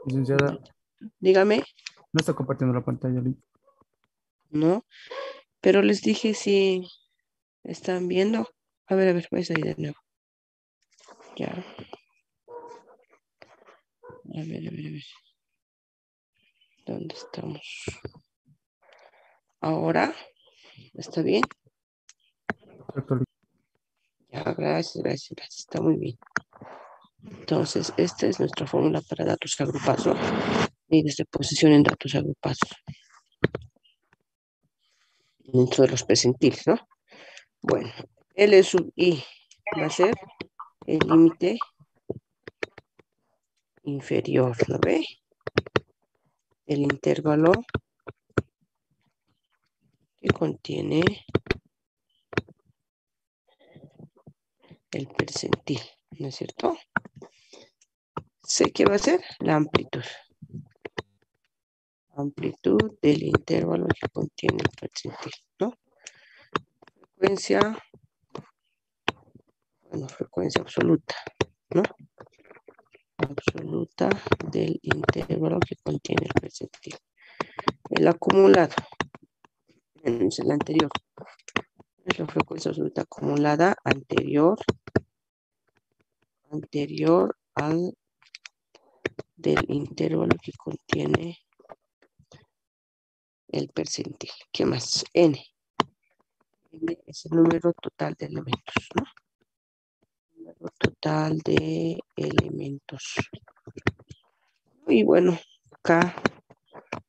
Licenciada, Dígame, no está compartiendo la pantalla. ¿no? Pero les dije si están viendo. A ver, vais ahí de nuevo. Ya, a ver. ¿Dónde estamos? Ahora, ¿está bien? Perfecto. Ya, gracias. Está muy bien. Entonces, esta es nuestra fórmula para datos agrupados, ¿no? Medidas de posición en datos agrupados dentro de los percentiles, ¿no? Bueno, L sub I va a ser el límite inferior, ¿lo ve? El intervalo que contiene el percentil, ¿no es cierto? Sé que va a ser la amplitud del intervalo que contiene el percentil, ¿no? Frecuencia, bueno, frecuencia absoluta, ¿no? Absoluta del intervalo que contiene el percentil. El acumulado, es el anterior, es la frecuencia absoluta acumulada anterior al del intervalo que contiene el percentil. ¿Qué más? N. N es el número total de elementos, ¿no? Número total de elementos. Y bueno, K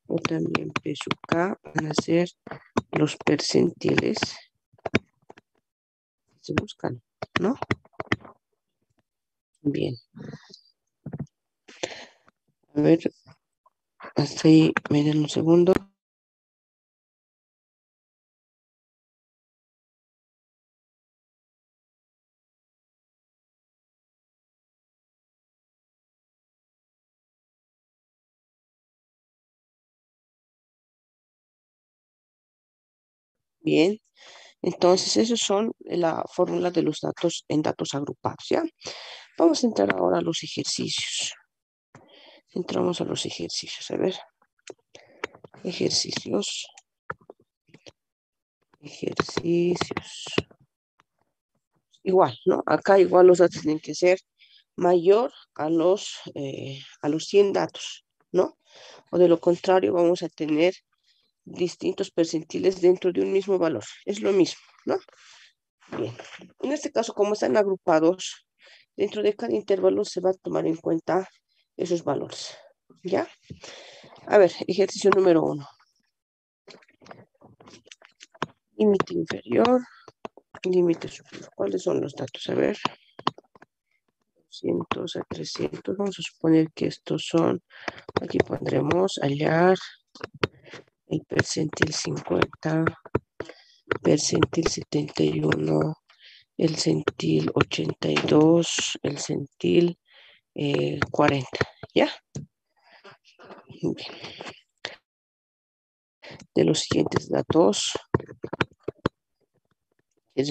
o también P sub K van a ser los percentiles que se buscan, ¿no? Bien. A ver, hasta ahí, miren un segundo. Bien, entonces esos son la fórmula de los datos en datos agrupados, ¿ya? Vamos a entrar ahora a los ejercicios. Entramos a los ejercicios, a ver. Ejercicios. Igual, ¿no? Acá igual los datos tienen que ser mayor a los 100 datos, ¿no? O de lo contrario vamos a tener distintos percentiles dentro de un mismo valor. Es lo mismo, ¿no? Bien. En este caso, como están agrupados, dentro de cada intervalo se va a tomar en cuenta esos valores, ¿ya? A ver, ejercicio número 1. Límite inferior, límite superior. ¿Cuáles son los datos? A ver. 200 a 300. Vamos a suponer que estos son, aquí pondremos hallar el percentil 50, percentil 71, el centil 82, el centil 40. ¿Ya? Bien. De los siguientes datos que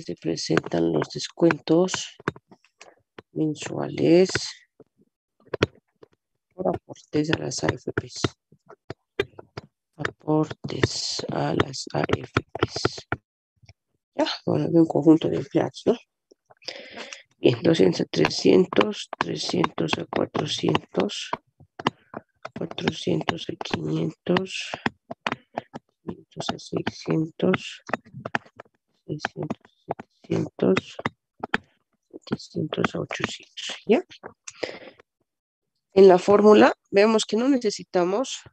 representan los descuentos mensuales por aportes a las AFPs. Aportes a las AFPs. Ya, bueno, de un conjunto de empleados, ¿no? Bien, 200 a 300, 300 a 400, 400 a 500, 500 a 600, 600 a 700, 700 a 800, ¿ya? En la fórmula vemos que no necesitamos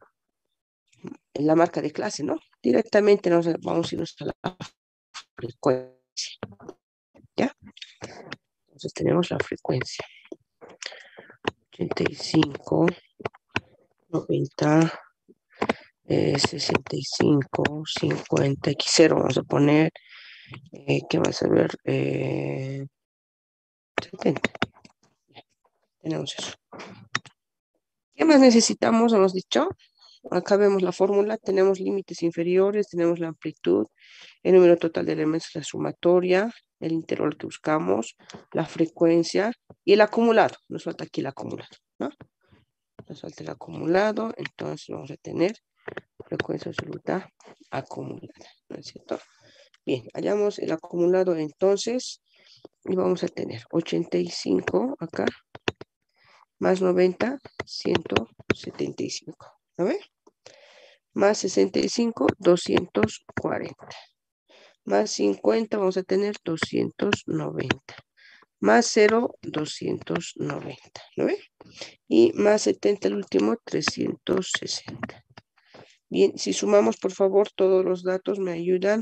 la marca de clase, ¿no? Directamente nos vamos a ir a la frecuencia, ¿ya? Entonces tenemos la frecuencia. 85, 90, 65, 50, X0 vamos a poner, ¿qué vas a ver? 70. Tenemos eso. ¿Qué más necesitamos? Hemos dicho. Acá vemos la fórmula, tenemos límites inferiores, tenemos la amplitud, el número total de elementos, la sumatoria, el intervalo que buscamos, la frecuencia y el acumulado. Nos falta aquí el acumulado, ¿no? Nos falta el acumulado, entonces vamos a tener frecuencia absoluta acumulada, ¿no es cierto? Bien, hallamos el acumulado entonces y vamos a tener 85 acá, más 90, 175, ¿no ve? Más 65, 240. Más 50 vamos a tener 290. Más 0, 290, ¿no ve? Y más 70 el último, 360. Bien, si sumamos por favor todos los datos me ayudan.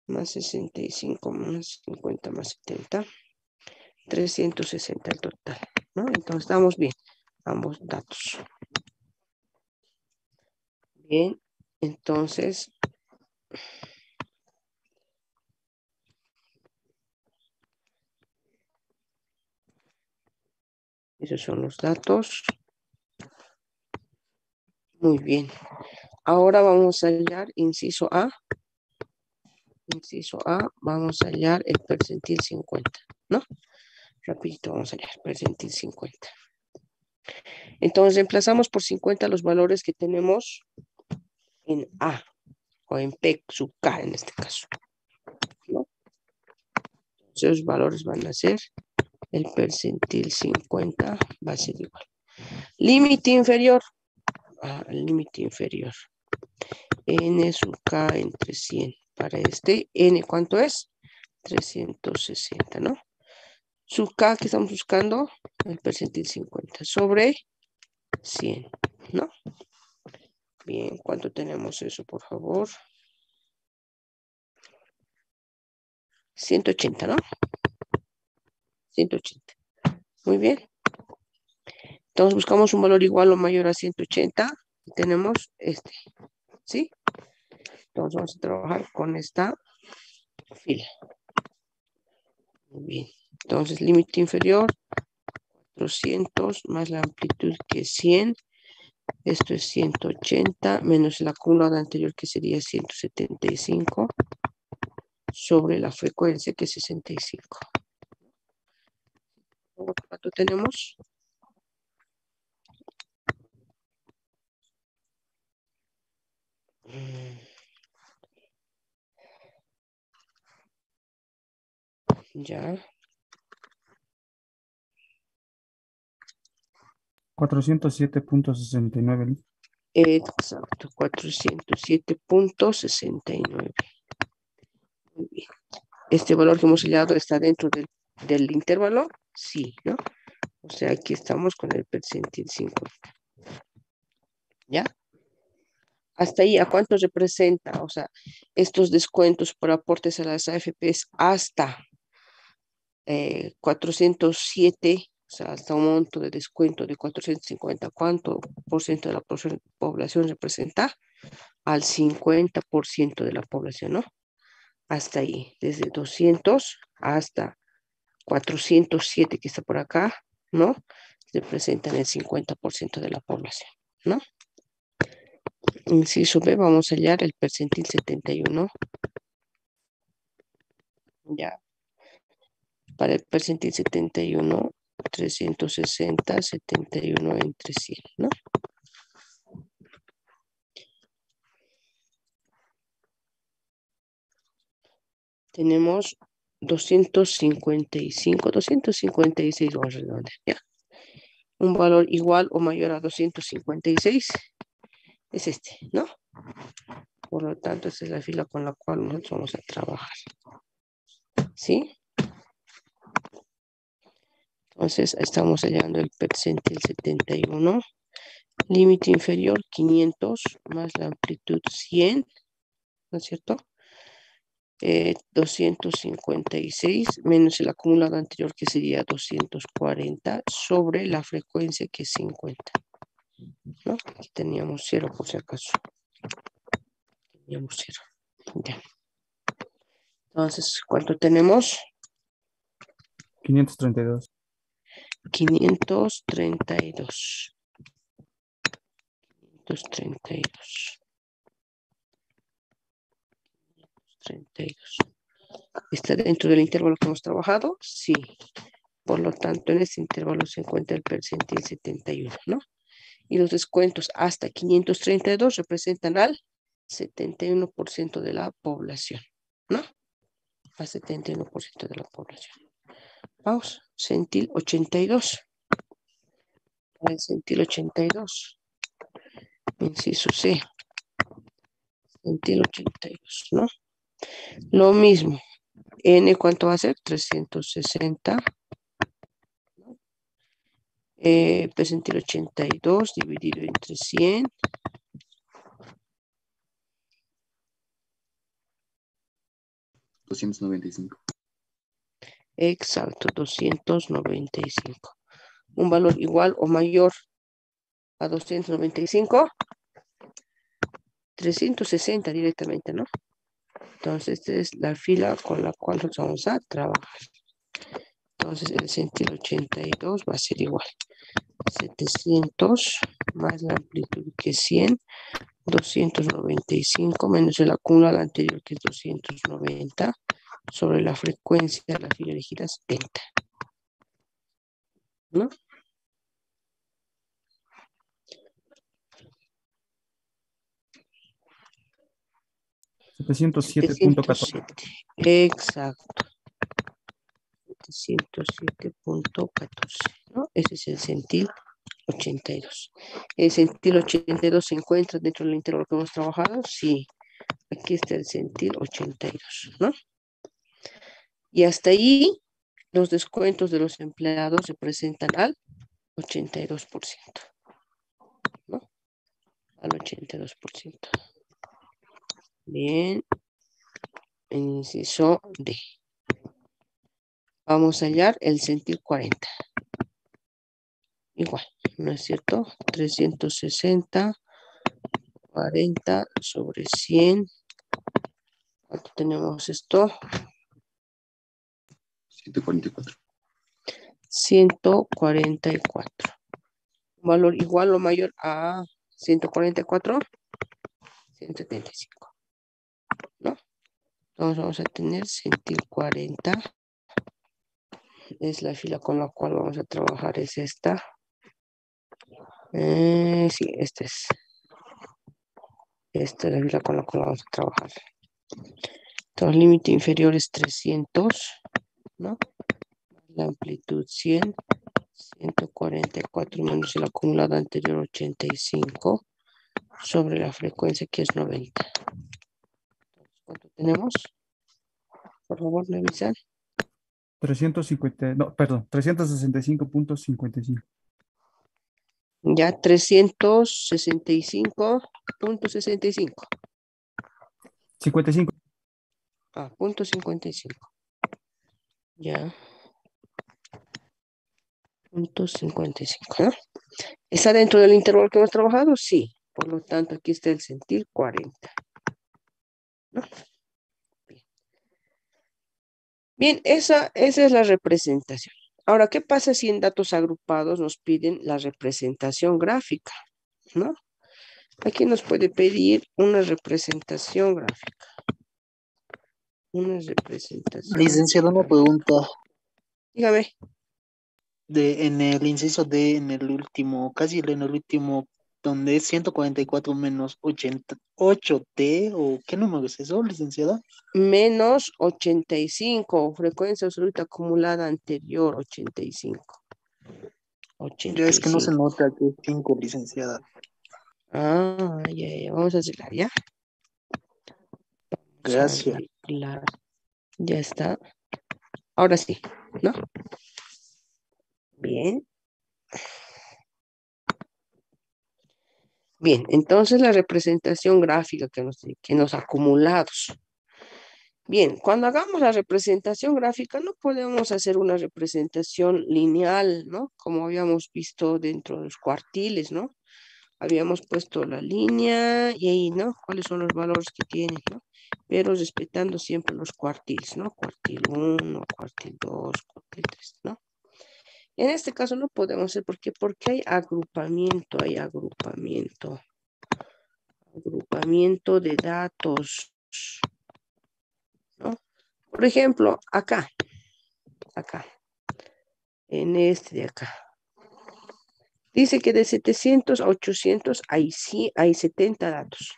Más 65 más 50 más 70. 360 el total, ¿no? Entonces estamos bien, ambos datos. Bien, entonces esos son los datos. Muy bien. Ahora vamos a hallar inciso A. Inciso A, vamos a hallar el percentil 50, ¿no? Rapidito vamos a hallar percentil 50. Entonces reemplazamos por 50 los valores que tenemos en A o en P sub K en este caso, ¿no? Esos valores van a ser el percentil 50 va a ser igual. Límite inferior. Límite inferior. N sub K entre 100. Para este, N, ¿cuánto es? 360, ¿no? Sub K que estamos buscando, el percentil 50 sobre 100, ¿no? Bien, ¿cuánto tenemos eso, por favor? 180, ¿no? 180. Muy bien. Entonces buscamos un valor igual o mayor a 180 y tenemos este, ¿sí? Entonces vamos a trabajar con esta fila. Muy bien. Entonces límite inferior, 400 más la amplitud que es 100. Esto es 180 menos el acumulado anterior que sería 175 sobre la frecuencia que es 65. ¿Cuánto tenemos? Ya. 407.69. Exacto, 407.69. Muy bien. ¿Este valor que hemos hallado está dentro del intervalo? Sí, ¿no? O sea, aquí estamos con el percentil 50. ¿Ya? Hasta ahí, ¿a cuánto representa? O sea, estos descuentos por aportes a las AFPs hasta 407, o sea, hasta un monto de descuento de 450, ¿cuánto por ciento de la población representa? Al 50% de la población, ¿no? Hasta ahí, desde 200 hasta 407 que está por acá, ¿no? Representan el 50% de la población, ¿no? Inciso B, vamos a hallar el percentil 71. Ya. Para el percentil 71, 360, 71 entre 100, ¿no? Tenemos 255, 256, vamos a redondear, ¿ya? Un valor igual o mayor a 256 es este, ¿no? Por lo tanto, esta es la fila con la cual nosotros vamos a trabajar. ¿Sí? Entonces, estamos hallando el percentil 71. Límite inferior 500 más la amplitud 100, ¿no es cierto? 256 menos el acumulado anterior que sería 240 sobre la frecuencia que es 50, ¿no? Aquí teníamos 0 por si acaso. Teníamos 0. Ya. Entonces, ¿cuánto tenemos? 532. 532. 532. 32. ¿Está dentro del intervalo que hemos trabajado? Sí. Por lo tanto, en este intervalo se encuentra el percentil 71, ¿no? Y los descuentos hasta 532 representan al 71% de la población, ¿no? Al 71% de la población. Vamos, centil 82. Para el centil 82. Inciso C. Centil 82, ¿no? Lo mismo. N, ¿cuánto va a ser? 360. Percentil 82 dividido entre 100. $295. Exacto, 295. Un valor igual o mayor a 295. 360 directamente, ¿no? Entonces, esta es la fila con la cual nos vamos a trabajar. Entonces, el centil 82 va a ser igual. 700 más la amplitud que es 100, 295 menos el acumulado anterior que es 290 sobre la frecuencia de la fila elegida 70. ¿No? $707.14. Exacto. 707.14, ¿no? Ese es el centil 82. ¿El centil 82 se encuentra dentro del intervalo que hemos trabajado? Sí. Aquí está el centil 82, ¿no? Y hasta ahí los descuentos de los empleados representan al 82%, ¿no? Al 82%. Bien. Inciso D. Vamos a hallar el centil 40. Igual, ¿no es cierto? 360, 40 sobre 100. ¿Cuánto tenemos esto? 144. 144. Un valor igual o mayor a 144, 175. ¿No? Entonces vamos a tener centil 40. Es la fila con la cual vamos a trabajar, es esta. Sí, esta es. Esta es la fila con la cual vamos a trabajar. Entonces, límite inferior es 300, ¿no? La amplitud 100, 144 menos el acumulado anterior 85 sobre la frecuencia que es 90. ¿Cuánto tenemos? Por favor, revisar. 350, no, perdón, 365.55. Ya 365.65. 55. Punto 55. Ya. Punto 55, ¿no? ¿Está dentro del intervalo que hemos trabajado? Sí. Por lo tanto, aquí está el centil 40. ¿No? Bien, esa es la representación. Ahora, ¿qué pasa si en datos agrupados nos piden la representación gráfica? ¿No? Aquí nos puede pedir una representación gráfica. Una representación Licenciado, una gráfica. pregunta. Dígame. En el inciso D, en el último, casi en el último, donde es 144 menos 88T, ¿o qué número es eso, licenciada? Menos 85, frecuencia absoluta acumulada anterior, 85. Ya es que no se 85. nota que es 5, licenciada. Ya. Vamos a arreglar, ¿ya? Vamos a Gracias. arreglar. Ya está. Ahora sí, ¿no? Bien. Bien, entonces la representación gráfica que nos acumulados. Bien, cuando hagamos la representación gráfica no podemos hacer una representación lineal, ¿no? Como habíamos visto dentro de los cuartiles, ¿no? Habíamos puesto la línea y ahí, ¿no? ¿Cuáles son los valores que tienen, ¿no? Pero respetando siempre los cuartiles, ¿no? Cuartil 1, cuartil 2, cuartil 3, ¿no? En este caso no podemos hacer, ¿por qué? Porque hay agrupamiento de datos, ¿no? Por ejemplo, acá, en este de acá. Dice que de 700 a 800 hay 70 datos.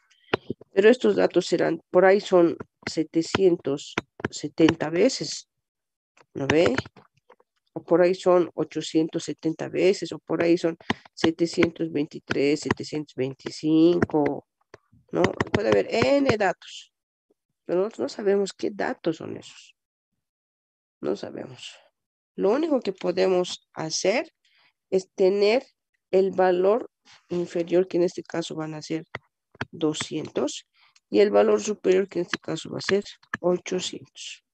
Pero estos datos serán, por ahí son 770 veces, ¿no ve? O por ahí son 870 veces, o por ahí son 723, 725, ¿no? Puede haber N datos, pero nosotros no sabemos qué datos son esos. No sabemos. Lo único que podemos hacer es tener el valor inferior, que en este caso van a ser 200, y el valor superior, que en este caso va a ser 800.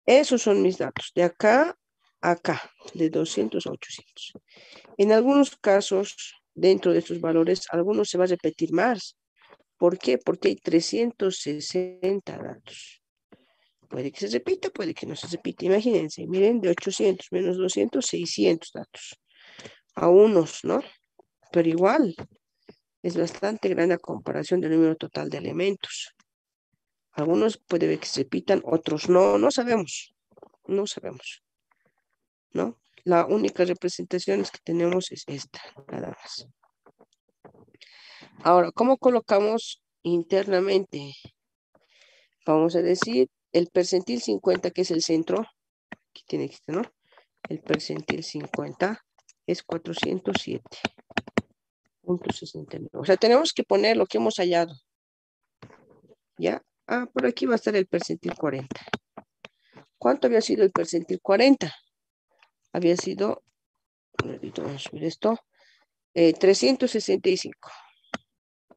Esos son mis datos, de acá a acá, de 200 a 800. En algunos casos, dentro de estos valores, algunos se va a repetir más. ¿Por qué? Porque hay 360 datos. Puede que se repita, puede que no se repita. Imagínense, miren, de 800 menos 200, 600 datos. A unos, ¿no? Pero igual, es bastante grande a comparación del número total de elementos. Algunos puede que se repitan, otros no, no sabemos, ¿no? La única representación que tenemos es esta, nada más. Ahora, ¿cómo colocamos internamente? Vamos a decir el percentil 50, que es el centro, aquí tiene que estar, ¿no? El percentil 50 es 407.69. O sea, tenemos que poner lo que hemos hallado. ¿Ya? Ah, por aquí va a estar el percentil 40. ¿Cuánto había sido el percentil 40? Había sido, vamos a ver esto, 365.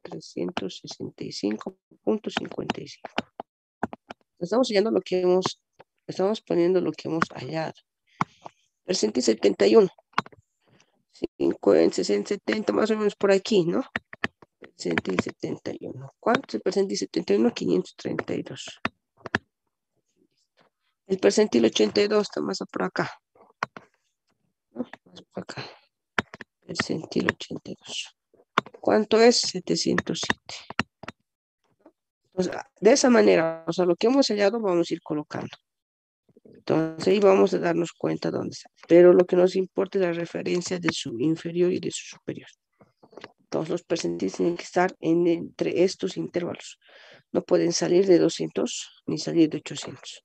365.55. Estamos hallando lo que hemos, estamos poniendo lo que hemos hallado. Percentil 71. 50, 60, 70, más o menos por aquí, ¿no? Percentil 71. ¿Cuánto es el percentil 71? 532. El percentil 82 está más por acá, ¿no? Más por acá. Percentil 82. ¿Cuánto es? 707. Entonces, de esa manera, o sea, lo que hemos hallado vamos a ir colocando. Entonces, ahí vamos a darnos cuenta dónde está. Pero lo que nos importa es la referencia de su inferior y de su superior. Todos los percentiles tienen que estar entre estos intervalos. No pueden salir de 200 ni salir de 800,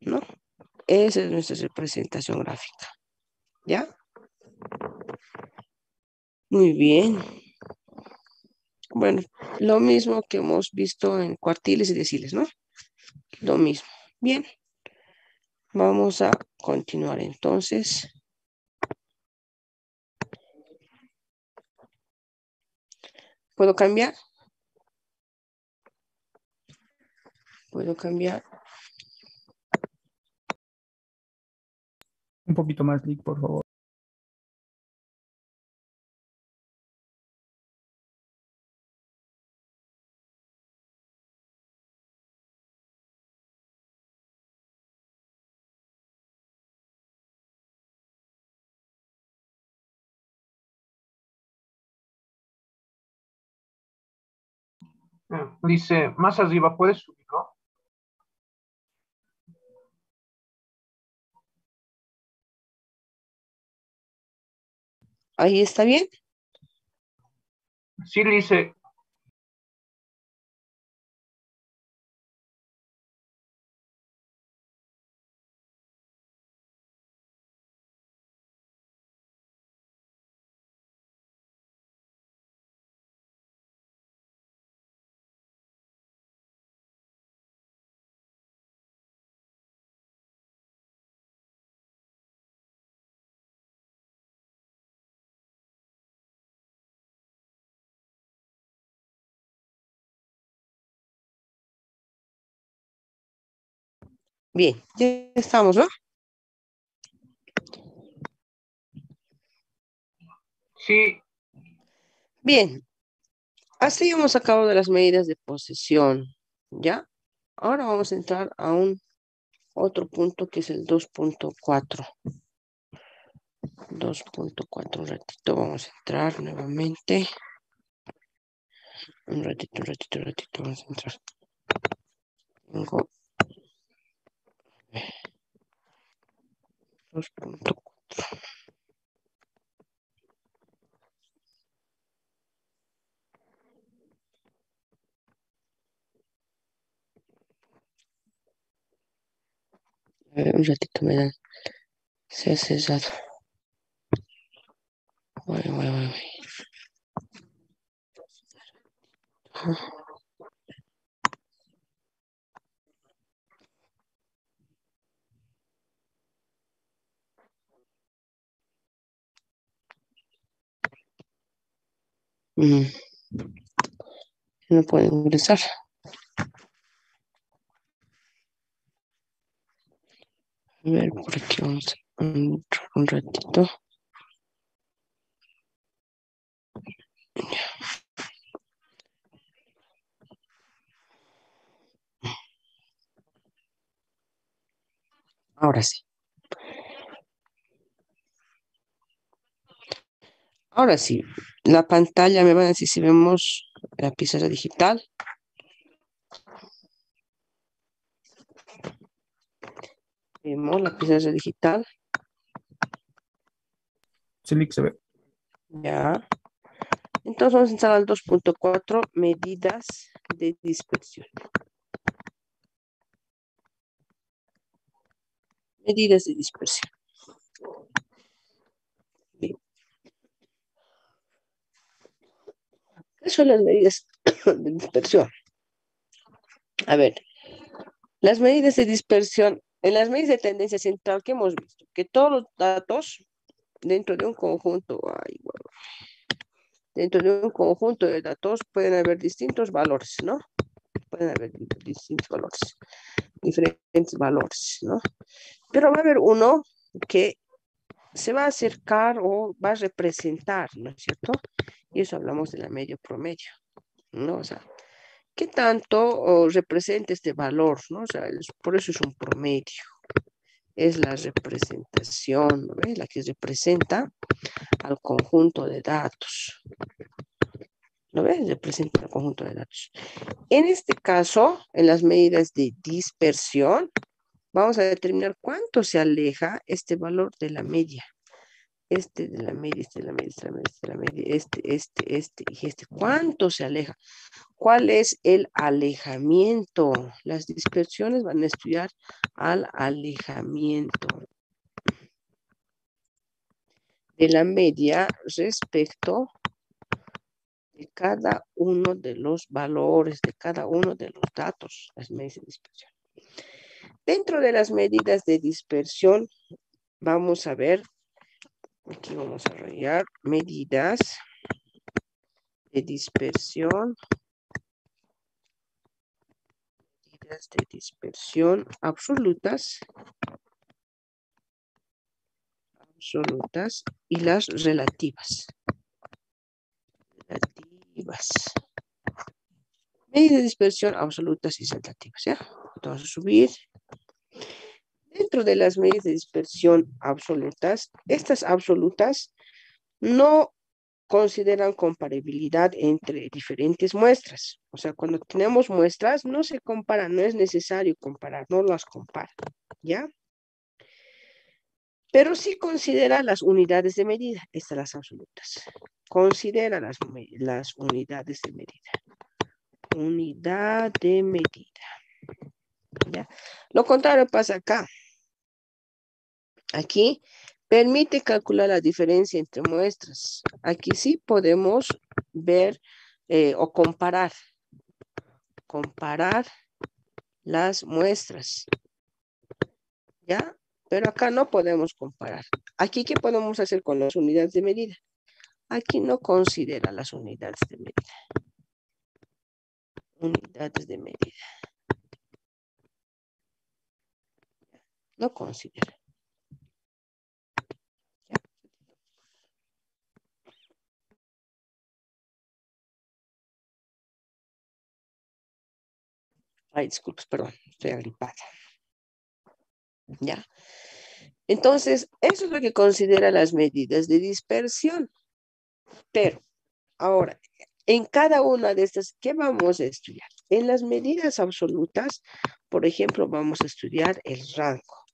¿no? Esa es nuestra representación gráfica. ¿Ya? Muy bien. Bueno, lo mismo que hemos visto en cuartiles y deciles, ¿no? Lo mismo. Bien. Vamos a continuar entonces. ¿Puedo cambiar? ¿Puedo cambiar? Un poquito más, Lick, por favor. Dice, más arriba, ¿puedes subirlo? ¿Ahí está bien? Sí, dice, Bien, ya estamos, ¿no? sí, Bien, así hemos acabado de las medidas de posesión, ¿ya? Ahora vamos a entrar a un otro punto que es el 2.4. 2.4, un ratito, vamos a entrar nuevamente. Un ratito, vamos a entrar. Tengo 2.4. A ver, un ratito me dan. Se ha cerrado. Bueno. No puede ingresar. A ver, por aquí vamos a entrar un ratito. Ahora sí. Ahora sí. La pantalla, me van a decir si vemos la pizarra digital. Vemos la pizarra digital. Sí, se ve. Ya. Entonces vamos a entrar al 2.4, medidas de dispersión. Medidas de dispersión. Bien. ¿Qué son las medidas de dispersión? A ver, las medidas de dispersión, en las medidas de tendencia central que hemos visto, que todos los datos dentro de un conjunto, dentro de un conjunto de datos pueden haber distintos valores, ¿no? Pueden haber distintos valores, diferentes valores, ¿no? Pero va a haber uno que se va a acercar o va a representar, ¿no es cierto? Y eso hablamos de la media promedio, ¿no? O sea, ¿qué tanto representa este valor, ¿no? O sea, por eso es un promedio. Es la representación, ¿no? La que representa al conjunto de datos. ¿Lo ves? Representa el conjunto de datos. En este caso, en las medidas de dispersión, vamos a determinar cuánto se aleja este valor de la media. Este de la media, este de la media, este de la media, este de la media, este y este. ¿Cuánto se aleja? ¿Cuál es el alejamiento? Las dispersiones van a estudiar al alejamiento de la media respecto de cada uno de los valores, de cada uno de los datos, las medidas de dispersión. Dentro de las medidas de dispersión, vamos a ver, aquí vamos a rayar medidas de dispersión, medidas de dispersión absolutas y las relativas. Medidas de dispersión absolutas y relativas, ¿ya? Vamos a subir. Dentro de las medidas de dispersión absolutas, estas absolutas no consideran comparabilidad entre diferentes muestras. O sea, cuando tenemos muestras, no se comparan, no es necesario comparar, no las comparan, ¿ya? Pero sí considera las unidades de medida, estas las absolutas. Considera las unidades de medida. Unidad de medida. ¿Ya? Lo contrario pasa acá. Aquí permite calcular la diferencia entre muestras. Aquí sí podemos ver o comparar las muestras. ¿Ya? Pero acá no podemos comparar. Aquí, ¿qué podemos hacer con las unidades de medida? Aquí no considera las unidades de medida. Unidades de medida. No considera. Ay, disculpas, perdón, estoy agripada. ¿Ya? Entonces, eso es lo que considera las medidas de dispersión. Pero, ahora, en cada una de estas, ¿qué vamos a estudiar? En las medidas absolutas, por ejemplo, vamos a estudiar el rango.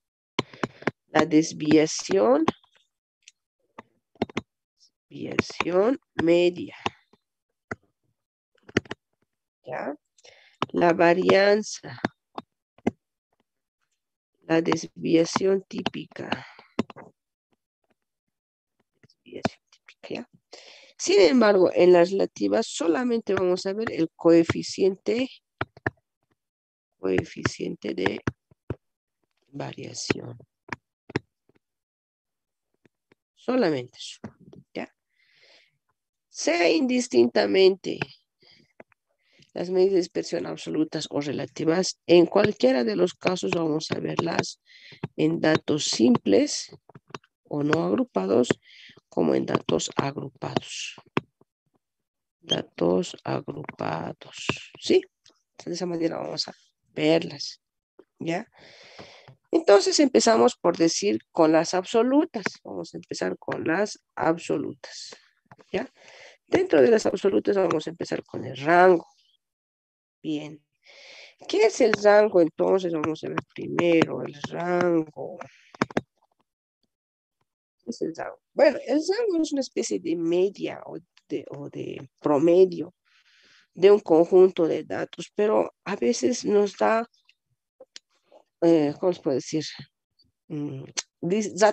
la desviación media. ¿Ya? La varianza, la desviación típica. ¿Ya? Sin embargo, en las relativas solamente vamos a ver el coeficiente de variación. Solamente eso. ¿Ya? Sea indistintamente las medidas de dispersión absolutas o relativas, en cualquiera de los casos vamos a verlas en datos simples o no agrupados, como en datos agrupados. Datos agrupados, ¿sí? De esa manera vamos a verlas, ¿ya? Entonces empezamos por decir con las absolutas. Vamos a empezar con las absolutas, ¿ya? Dentro de las absolutas vamos a empezar con el rango. Bien. ¿Qué es el rango? Entonces vamos a ver primero el rango. ¿Qué es el rango? Bueno, el rango es una especie de media o de promedio de un conjunto de datos, pero a veces nos da, ¿cómo se puede decir?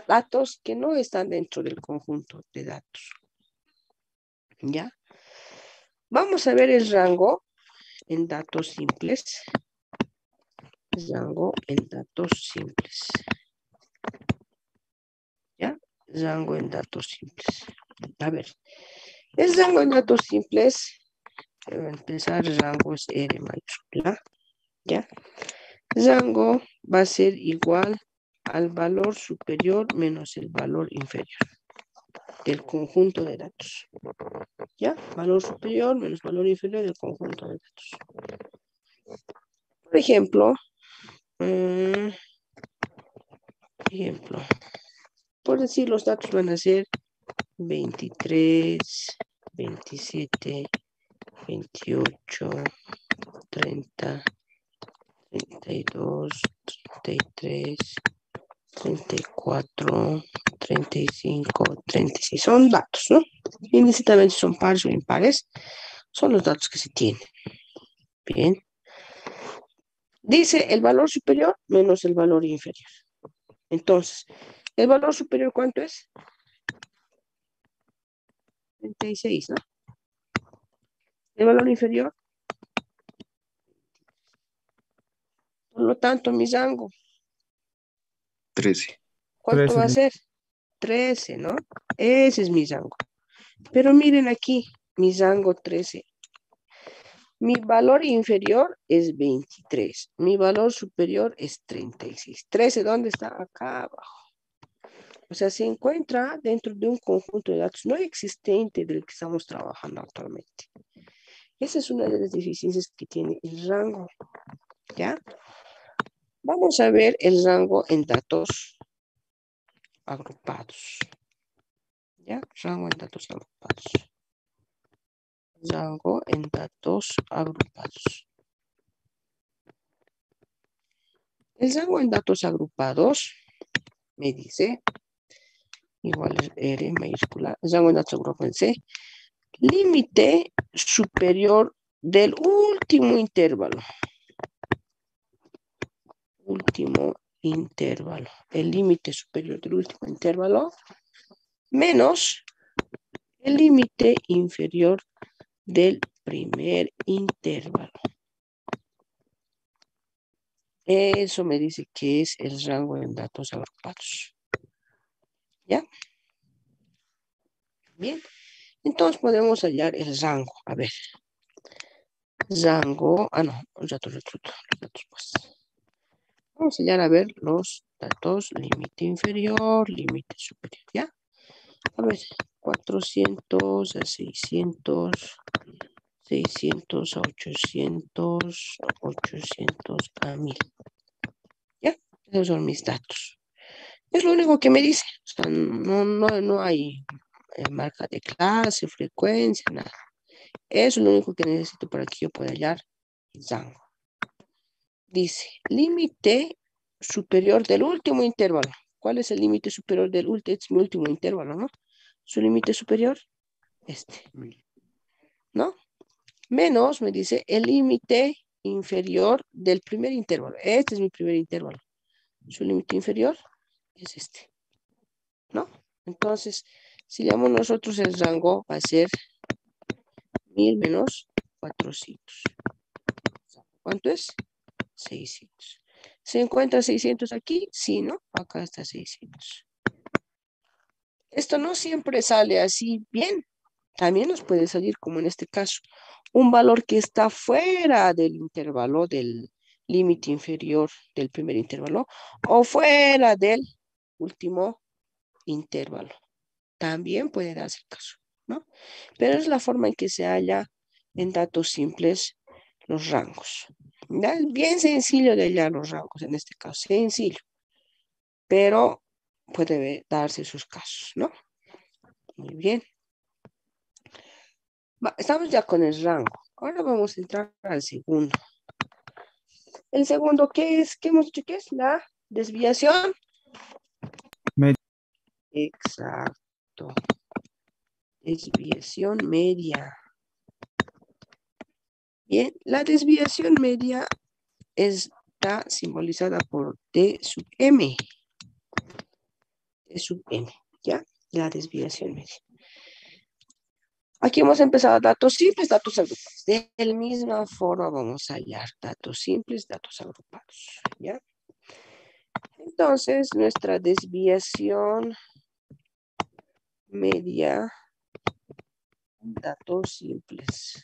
Datos que no están dentro del conjunto de datos. ¿Ya? Vamos a ver el rango en datos simples. Rango en datos simples. ¿Ya? Rango en datos simples. A ver, el rango en datos simples, voy a empezar, rango es R mayúscula. ¿Ya? Rango va a ser igual al valor superior menos el valor inferior del conjunto de datos. ¿Ya? Valor superior menos valor inferior del conjunto de datos. Por ejemplo, por decir, los datos van a ser 23, 27, 28, 30, 32, 33, 34, 35, 36. Son datos, ¿no? Indistintamente son pares o impares. Son los datos que se tienen. Bien. Dice el valor superior menos el valor inferior. Entonces, ¿el valor superior cuánto es? 36, ¿no? El valor inferior. Por lo tanto, mi rango. 13. ¿Cuánto 13, va a ser? 13, ¿no? Ese es mi rango. Pero miren aquí, mi rango 13. Mi valor inferior es 23. Mi valor superior es 36. 13, ¿dónde está? Acá abajo. O sea, se encuentra dentro de un conjunto de datos no existente del que estamos trabajando actualmente. Esa es una de las deficiencias que tiene el rango. ¿Ya? Vamos a ver el rango en datos agrupados. ¿Ya? Rango en datos agrupados. Rango en datos agrupados. El rango en datos agrupados me dice, igual es R mayúscula, el rango en datos agrupados dice, límite superior del último intervalo. Último intervalo. El límite superior del último intervalo menos el límite inferior del primer intervalo. Eso me dice que es el rango en datos agrupados. ¿Ya? Bien. Entonces podemos hallar el rango. A ver. Rango. No. Los datos pues. Vamos a hallar a ver los datos. Límite inferior, límite superior. ¿Ya? A ver. 400 a 600. 600 a 800. 800 a 1000. ¿Ya? Esos son mis datos. Es lo único que me dice. O sea, no hay marca de clase, frecuencia, nada. Eso es lo único que necesito para que yo pueda hallar el rango. Dice, límite superior del último intervalo. ¿Cuál es el límite superior del mi último intervalo, no? Su límite superior, ¿no? Menos, me dice, el límite inferior del primer intervalo. Este es mi primer intervalo. Su límite inferior es este, ¿no? Entonces, si le damos nosotros el rango, va a ser 1000 menos 400. ¿Cuánto es? 600. ¿Se encuentra 600 aquí? Sí, ¿no? Acá está 600. Esto no siempre sale así bien. También nos puede salir, como en este caso, un valor que está fuera del intervalo, del límite inferior del primer intervalo, o fuera del último intervalo. También puede darse el caso, ¿no? Pero es la forma en que se halla en datos simples los rangos. ¿Ya? Es bien sencillo de hallar los rangos en este caso, sencillo. Pero puede darse sus casos, ¿no? Muy bien. Estamos ya con el rango. Ahora vamos a entrar al segundo. El segundo, ¿qué es? ¿Qué hemos dicho que es? La desviación. Media. Exacto. Desviación media. Bien, la desviación media está simbolizada por D sub M. D sub M, ¿ya? La desviación media. Aquí hemos empezado datos simples, datos agrupados. De la misma forma vamos a hallar datos simples, datos agrupados, ¿ya? Entonces, nuestra desviación media, datos simples.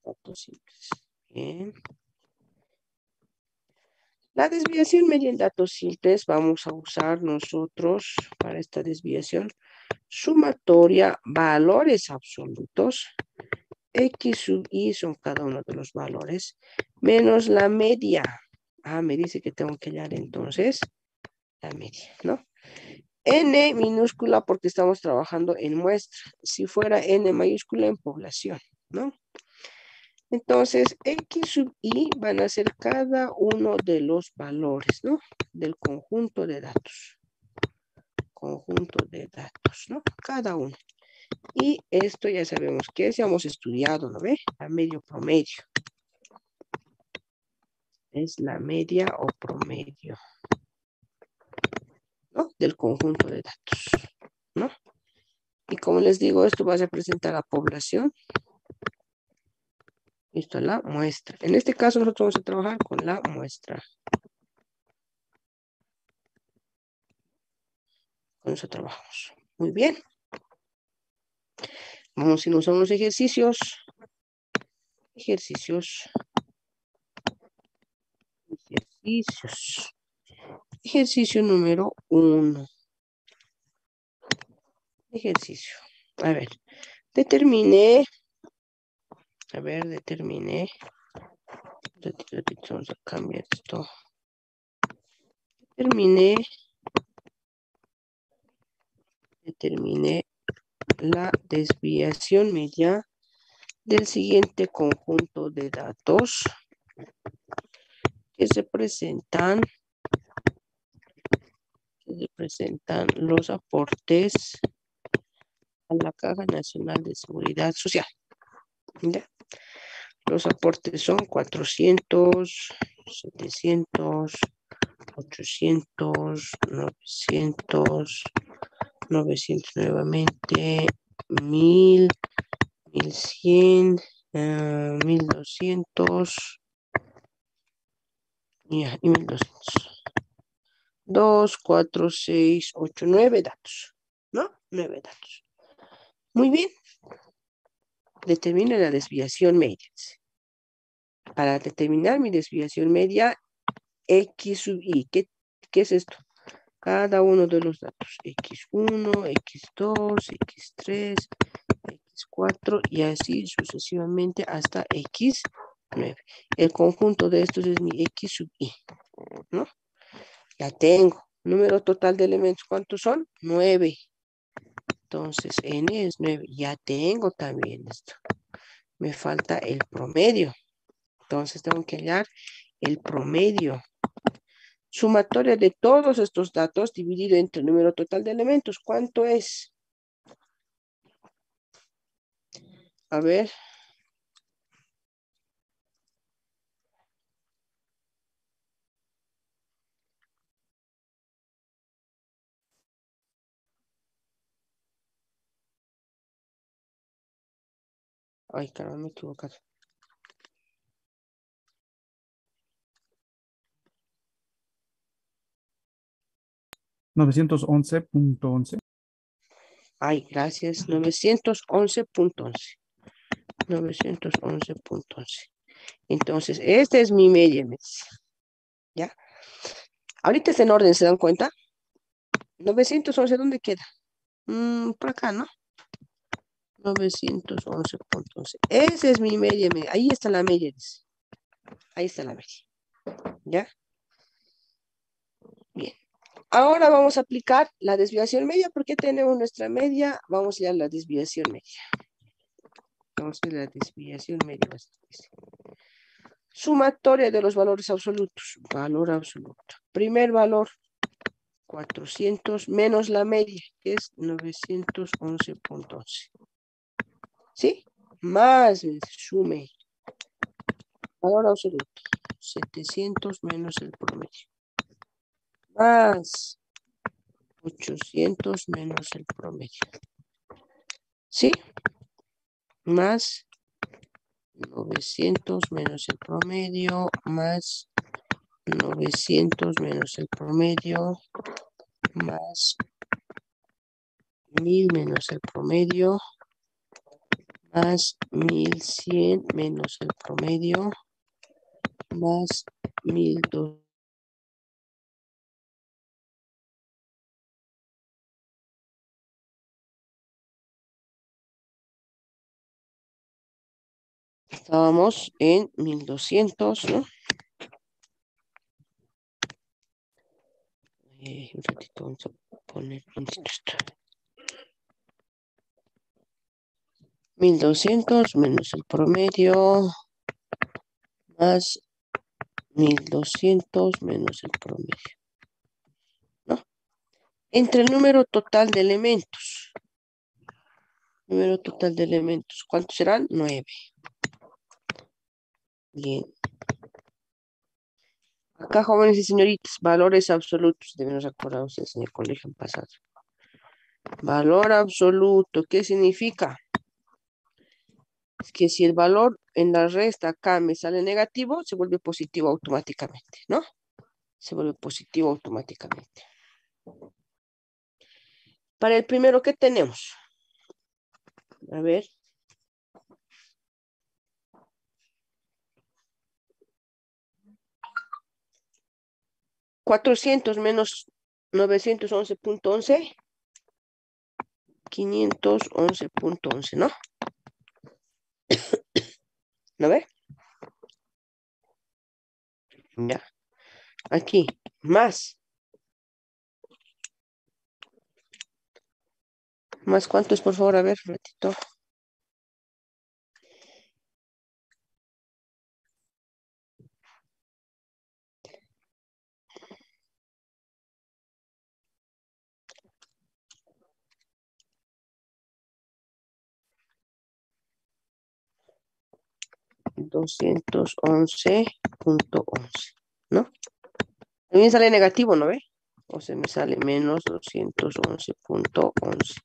Datos simples. Bien. La desviación media en datos simples vamos a usar nosotros para esta desviación sumatoria valores absolutos. X sub i son cada uno de los valores menos la media. Ah, me dice que tengo que hallar entonces la media, ¿no? N minúscula porque estamos trabajando en muestra. Si fuera N mayúscula en población, ¿no? Entonces, X sub I van a ser cada uno de los valores, ¿no? Del conjunto de datos. Conjunto de datos, ¿no? Cada uno. Y esto ya sabemos que es, ya hemos estudiado, ¿no ve? La media o promedio. Es la media o promedio, ¿no? Del conjunto de datos, ¿no? Y como les digo, esto va a representar la población. Esto es la muestra. En este caso nosotros vamos a trabajar con la muestra. Con eso trabajamos. Muy bien. Vamos a irnos a unos ejercicios. Ejercicios. Ejercicio número 1. Ejercicio. A ver. Determiné. Vamos a cambiar esto. Determiné la desviación media del siguiente conjunto de datos que representan los aportes a la Caja Nacional de Seguridad Social. ¿Ya? Los aportes son 400, 700, 800, 900, 900 nuevamente, 1000, 1100, 1200 y 1200. 2, 4, 6, 8, 9 datos, ¿no? 9 datos. Muy bien. Determina la desviación media. Para determinar mi desviación media, X sub I. ¿Qué es esto? Cada uno de los datos. X1, X2, X3, X4 y así sucesivamente hasta X9. El conjunto de estos es mi X sub I, ¿no? Ya tengo. Número total de elementos, ¿cuántos son? 9. Entonces, N es 9. Ya tengo también esto. Me falta el promedio. Entonces, tengo que hallar el promedio. Sumatoria de todos estos datos dividido entre el número total de elementos. ¿Cuánto es? A ver. Ay, caramba, me he equivocado. 911.11. Ay, gracias. 911.11. 911.11. Entonces, este es mi measurements. ¿Ya? Ahorita está en orden, ¿se dan cuenta? 911, ¿dónde queda? Por acá, ¿no? 911.11. Ese es mi measurement. Ahí está la measurements. Ahí está la media. ¿Ya? Bien. Ahora vamos a aplicar la desviación media. ¿Por qué tenemos nuestra media? Vamos a ir a la desviación media. Vamos a ir a la desviación media. Sumatoria de los valores absolutos. Valor absoluto. Primer valor, 400 menos la media, que es 911.11. ¿Sí? Más sume. Valor absoluto. 700 menos el promedio. Más 800 menos el promedio. ¿Sí? Más 900 menos el promedio, más 900 menos el promedio, más 1000 menos el promedio, más 1100 menos el promedio, más 1200. Estábamos en 1200, ¿no? Un ratito, vamos a poner esto. 1200 menos el promedio, más 1200 menos el promedio, ¿no? Entre el número total de elementos. Número total de elementos. ¿Cuántos serán? 9. Bien. Acá, jóvenes y señoritas, valores absolutos. Deben recordar ustedes en el colegio pasado. Valor absoluto, ¿qué significa? Es que si el valor en la resta acá me sale negativo, se vuelve positivo automáticamente, ¿no? Se vuelve positivo automáticamente. Para el primero, ¿qué tenemos? A ver. $400 menos 911.11. 511.11, ¿no? ¿No ve? Ya. Aquí, más. ¿Más cuánto es, por favor? A ver, un ratito. $211.11, ¿no? También sale negativo, ¿no ve? O se me sale menos 211.11.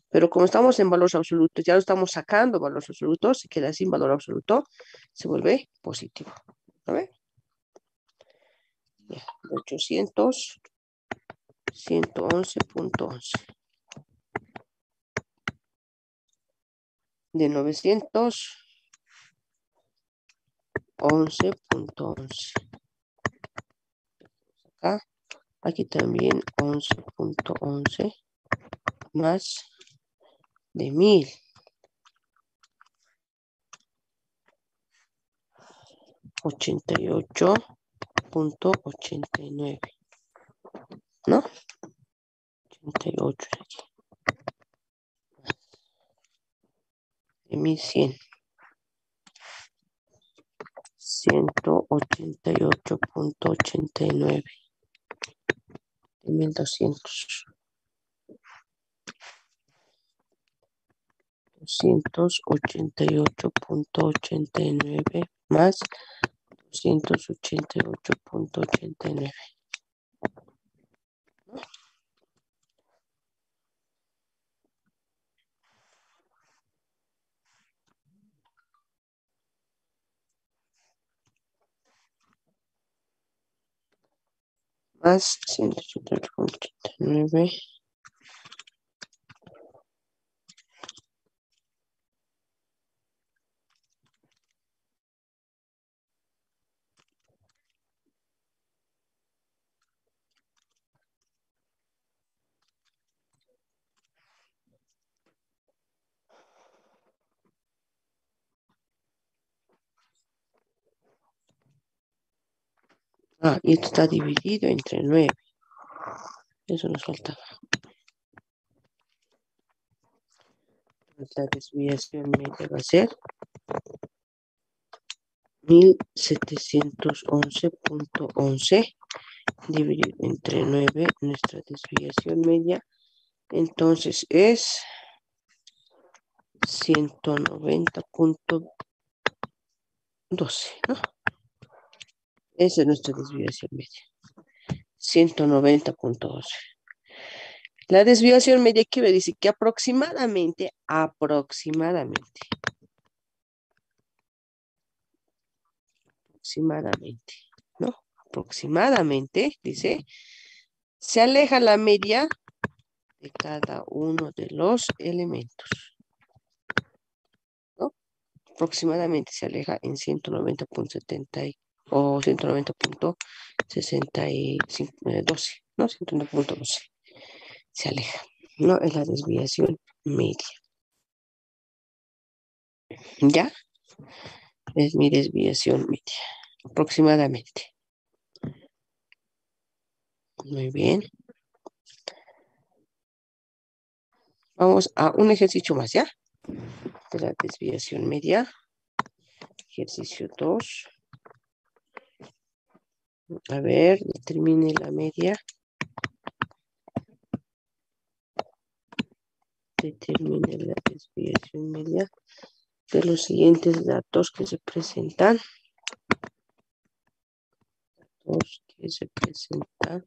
Pero como estamos en valores absolutos, ya lo estamos sacando valores absolutos, se queda sin valor absoluto, se vuelve positivo. ¿No ve? Ya, 800, 111.11. De 911.11. Acá, aquí también 11.11 más de 1000. 88.89, ¿no? 88 aquí. De 1100. 188.89. 1200. 288.89 más 288.89. Más 188.89. Y esto está dividido entre 9. Eso nos faltaba. La desviación media va a ser 1711.11 dividido entre 9, nuestra desviación media. Entonces es 190.12, ¿no? Esa es nuestra desviación media. 190.12. La desviación media que me dice que aproximadamente, ¿no? Aproximadamente, dice, se aleja la media de cada uno de los elementos, ¿no? Aproximadamente se aleja en 190.70 o 190.65, ¿no? 190.12. Se aleja, ¿no? Es la desviación media. ¿Ya? Es mi desviación media, aproximadamente. Muy bien. Vamos a un ejercicio más, ¿ya? De la desviación media. Ejercicio 2. A ver, determine la media. Determine la desviación media de los siguientes datos que se presentan. Datos que se presentan.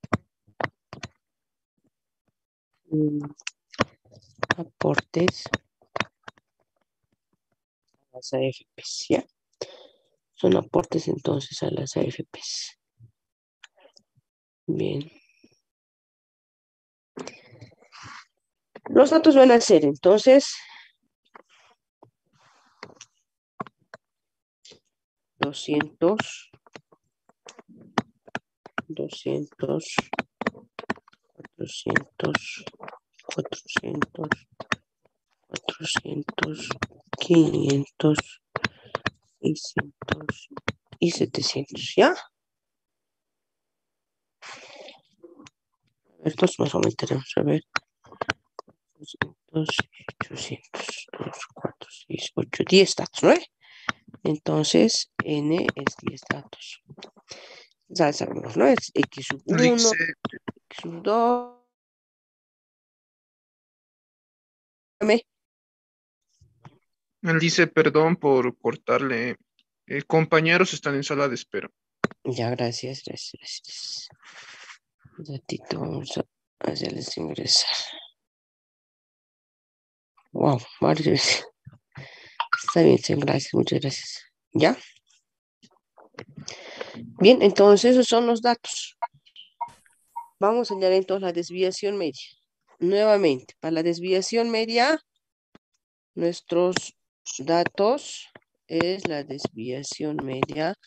Aportes a las AFPs, ¿ya? Son aportes entonces a las AFPs. Bien. Los datos van a ser entonces 200, 400, 500, 600 y 700, ¿ya? Estos más aumentaremos, a ver. 200, 800, 2, 4, 6, 8, 10 datos, ¿no? Entonces, n es 10 datos. Ya sabemos, ¿no? Es x sub 1, Dice, x sub 2. él dice, perdón por cortarle. Compañeros están en sala de espera. Ya, gracias. Un ratito, vamos a hacerles ingresar. Wow, varias veces. Está bien, sí, gracias, muchas gracias. ¿Ya? Bien, entonces esos son los datos. Vamos a añadir entonces la desviación media. Nuevamente, para la desviación media, nuestros datos es la desviación media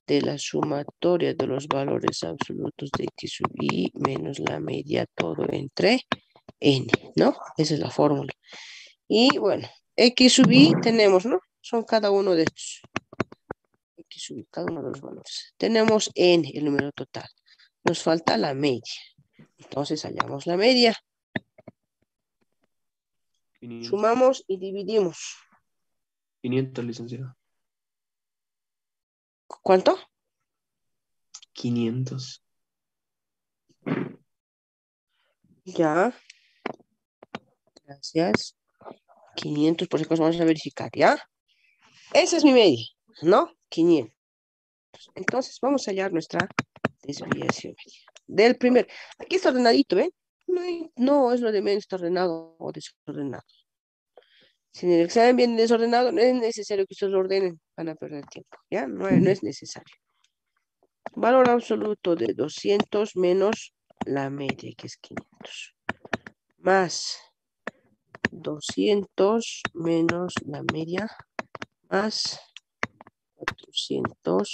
de la sumatoria de los valores absolutos de x sub i menos la media todo entre n, ¿no? Esa es la fórmula. Y bueno, x sub i tenemos, ¿no? Son cada uno de estos. X sub i, cada uno de los valores. Tenemos n, el número total. Nos falta la media. Entonces hallamos la media. 500, Sumamos y dividimos. 500, licenciado. ¿Cuánto? 500. Ya, gracias. 500, por si acaso vamos a verificar, ¿ya? Esa es mi media, ¿no? 500. Entonces, vamos a hallar nuestra desviación media. Del primer, aquí está ordenadito, ¿ven? No es lo de menos está ordenado o desordenado. Si en el examen viene desordenado, no es necesario que ustedes lo ordenen, van a perder tiempo, ¿ya? No es necesario. Valor absoluto de 200 menos la media, que es 500. Más 200 menos la media, más 400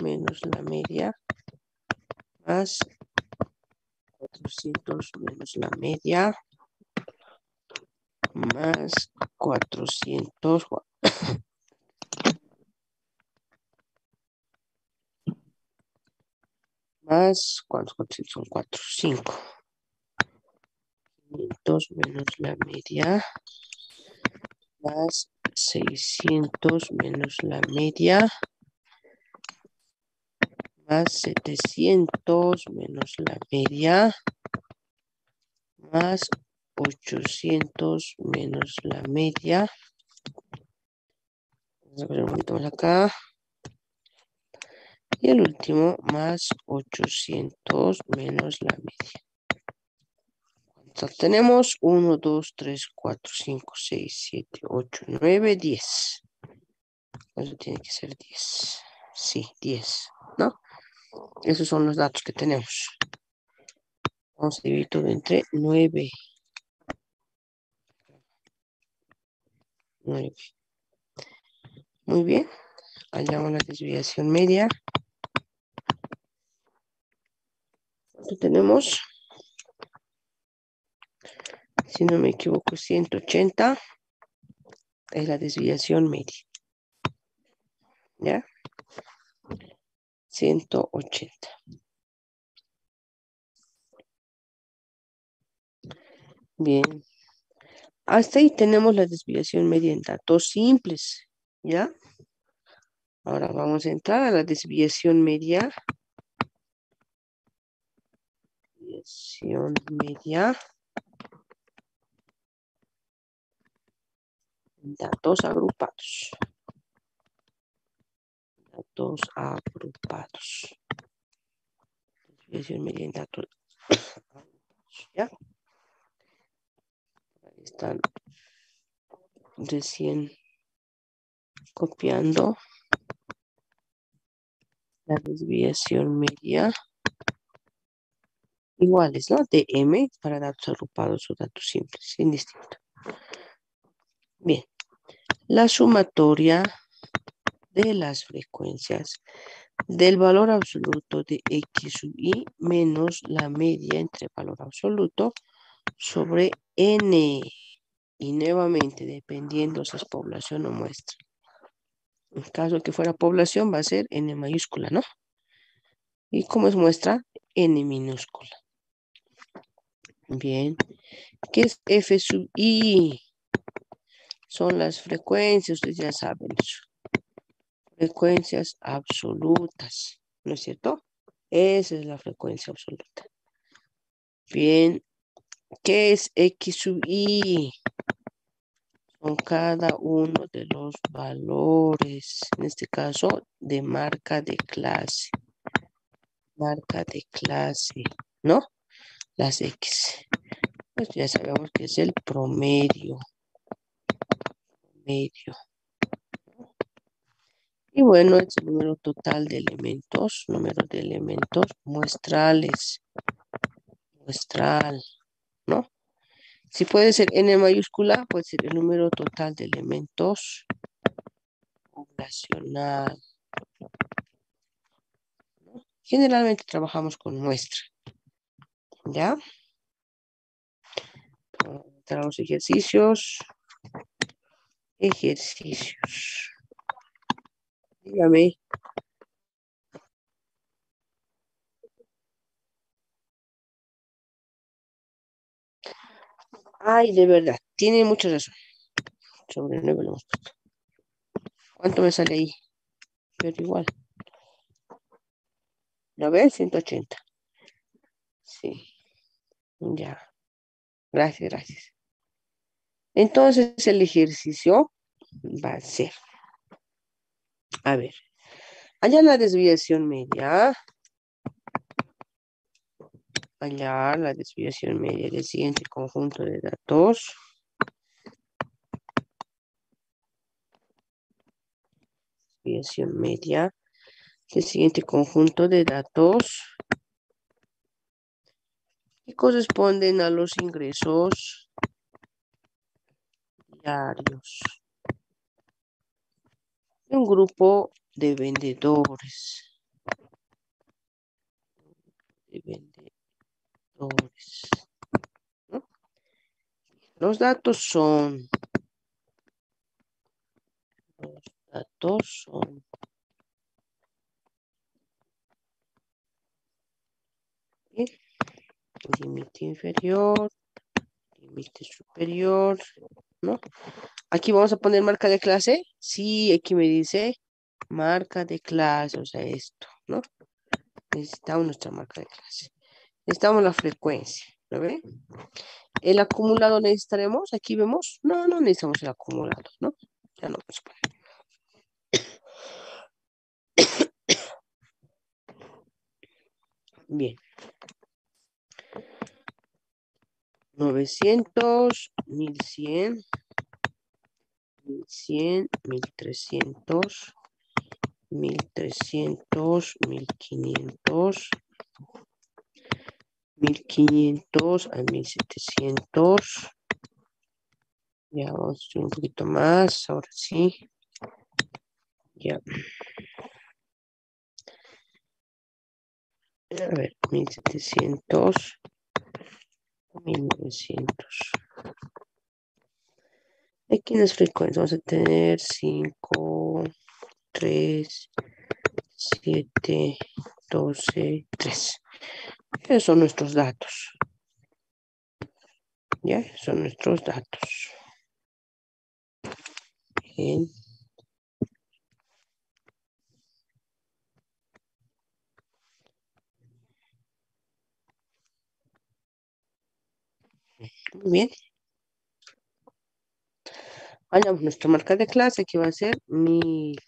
menos la media, más 400 menos la media, más 400, más, ¿cuántos 400 son? 4, 5. 500 menos la media, más 600 menos la media, más 700 menos la media, más 800 menos la media. Vamos a ver un poquito más acá. Y el último, más 800 menos la media. Entonces tenemos 1, 2, 3, 4, 5, 6, 7, 8, 9, 10. Eso tiene que ser 10. Sí, 10, ¿no? Esos son los datos que tenemos. Vamos a dividir todo entre 9. 9. Muy bien. Hallamos la desviación media. ¿Cuánto tenemos? Si no me equivoco, 180 es la desviación media. ¿Ya? 180. Bien. Hasta ahí tenemos la desviación media en datos simples. ¿Ya? Ahora vamos a entrar a la desviación media. Desviación media. Datos agrupados. Datos agrupados. Desviación media en datos agrupados. ¿Ya? Ahí están recién copiando la desviación media. Iguales, ¿no? De M para datos agrupados o datos simples, indistinto. Bien. La sumatoria de las frecuencias del valor absoluto de X sub I menos la media entre valor absoluto sobre N. Y nuevamente, dependiendo si es población o muestra. En caso de que fuera población, va a ser N mayúscula, ¿no? Y como es muestra, N minúscula. Bien. ¿Qué es F sub I? Son las frecuencias, ustedes ya saben eso. Frecuencias absolutas, ¿no es cierto? Esa es la frecuencia absoluta. Bien, ¿qué es X sub I? Son cada uno de los valores, en este caso, de marca de clase. Marca de clase, ¿no? Las X. Pues ya sabemos que es el promedio. Promedio. Y bueno, es el número total de elementos, número de elementos muestrales. Muestral, ¿no? Si puede ser n mayúscula, puede ser el número total de elementos poblacional, ¿no? Generalmente trabajamos con muestra, ¿ya? Tenemos ejercicios. Ejercicios. Dígame. Ay, de verdad, tiene mucha razón. Sobre 9 lo hemos puesto. ¿Cuánto me sale ahí? Pero igual. ¿Lo ves? 180. Sí. Ya. Gracias, gracias. Entonces el ejercicio va a ser, a ver, hallar la desviación media, hallar la desviación media del siguiente conjunto de datos. Desviación media del siguiente conjunto de datos que corresponden a los ingresos diarios de un grupo de vendedores. ¿No? Los datos son ¿sí? Límite inferior, límite superior, ¿no? Aquí vamos a poner marca de clase. Sí, aquí me dice marca de clase, o sea, esto, ¿no? Necesitamos nuestra marca de clase. Necesitamos la frecuencia, ¿lo ven? El acumulado necesitaremos, aquí vemos, no necesitamos el acumulado, ¿no? Ya no vamos a poner. Bien. 900, 1100, 1100, 1300, 1300, 1500, 1500 a 1700. Ya vamos a hacer un poquito más, ahora sí. Ya. A ver, 1700, 1900. Aquí en las frecuencias vamos a tener 5, 3, 7, 12, 3. Esos son nuestros datos. ¿Ya? Son nuestros datos. Bien. Muy bien. Hallamos nuestra marca de clase, que va a ser 1000.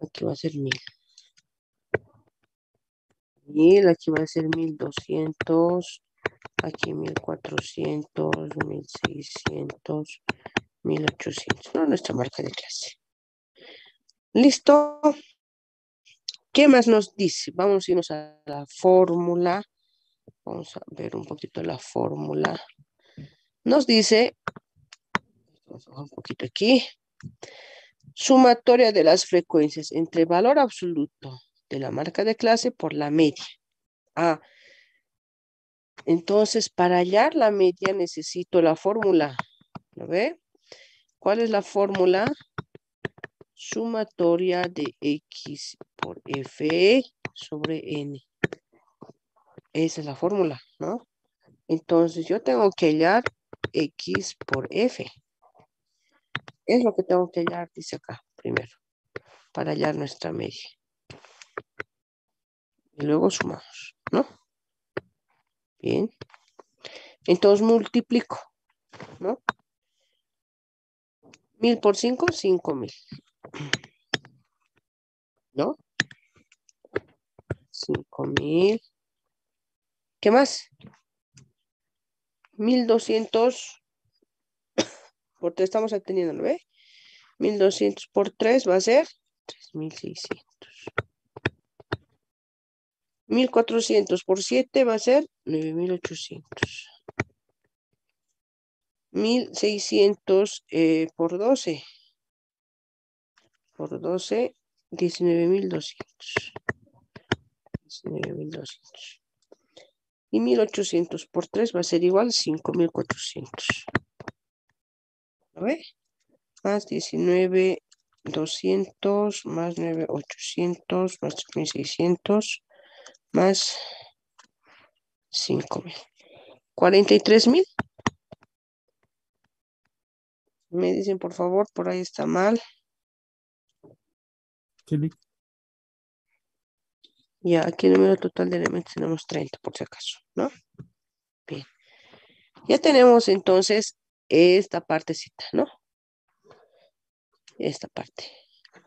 Aquí va a ser 1000. 1000, aquí va a ser 1200. Aquí 1400, 1600, 1800. No, nuestra marca de clase. ¿Listo? ¿Qué más nos dice? Vamos a irnos a la fórmula. Vamos a ver un poquito la fórmula. Nos dice, vamos a bajar un poquito aquí, sumatoria de las frecuencias entre valor absoluto de la marca de clase por la media. Ah, entonces para hallar la media necesito la fórmula. ¿Lo ve? ¿Cuál es la fórmula? Sumatoria de X por F sobre N. Esa es la fórmula, ¿no? Entonces yo tengo que hallar X por F. Es lo que tengo que hallar, dice acá, primero, para hallar nuestra media. Y luego sumamos, ¿no? Bien. Entonces multiplico, ¿no? 1000 por 5, 5000. ¿No? 5000. ¿Qué más? 1200 por 3 estamos atendiendo, ¿no ve? 1200 por 3 va a ser 3600. 1400 por 7 va a ser 9800. 1600 por 12. Por 12, 19200. 19200. Y 1800 por 3 va a ser igual a 5400. ¿Lo ve? Más 19200 más 9800 más 3600 más 5000. 43000. Me dicen por favor, por ahí está mal. Ya, aquí el número total de elementos tenemos 30 por si acaso, ¿no? Bien. Ya tenemos entonces esta partecita, ¿no? Esta parte.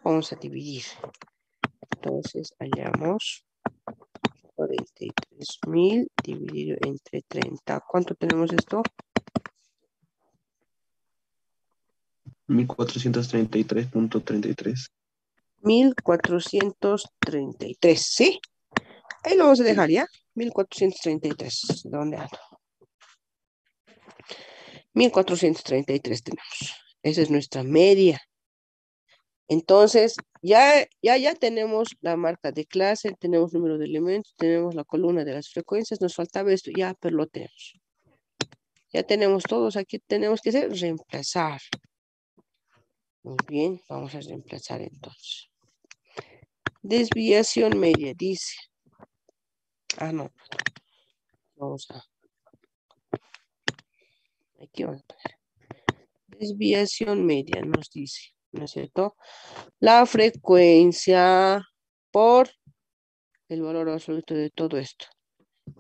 Vamos a dividir. Entonces, hallamos 43.000 dividido entre 30. ¿Cuánto tenemos esto? 1433.33. 1433, ¿sí? Ahí lo vamos a dejar, ¿ya? 1433. ¿Dónde ando? 1433 tenemos. Esa es nuestra media. Entonces, ya tenemos la marca de clase, tenemos número de elementos, tenemos la columna de las frecuencias, nos faltaba esto, ya, pero lo tenemos. Ya tenemos todos, aquí tenemos que hacer reemplazar. Muy bien, vamos a reemplazar entonces. Desviación media, dice. Ah, no. Vamos a... Aquí vamos a poner. Desviación media nos dice, ¿no es cierto? La frecuencia por el valor absoluto de todo esto.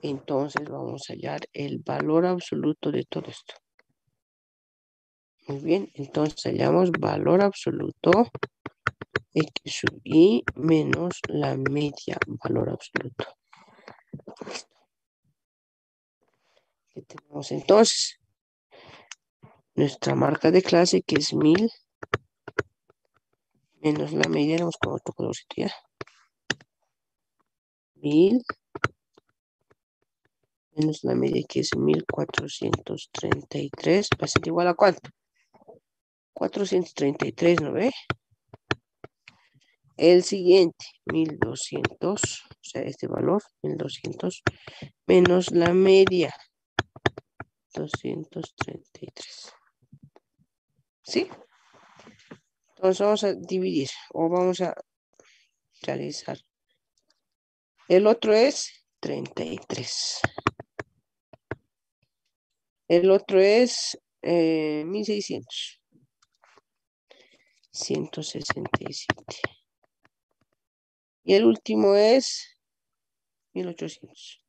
Entonces vamos a hallar el valor absoluto de todo esto. Muy bien, entonces hallamos valor absoluto X sub I menos la media valor absoluto. ¿Qué tenemos entonces? Nuestra marca de clase que es 1000 menos la media, vamos con otro colorcito ya. 1000 menos la media que es 1433 va a ser igual a ¿cuánto? 433, ¿no ve? El siguiente, 1200, o sea, este valor, 1200, menos la media, 233. ¿Sí? Entonces vamos a dividir, o vamos a realizar. El otro es 33. El otro es 1600. 167. Y el último es 1800.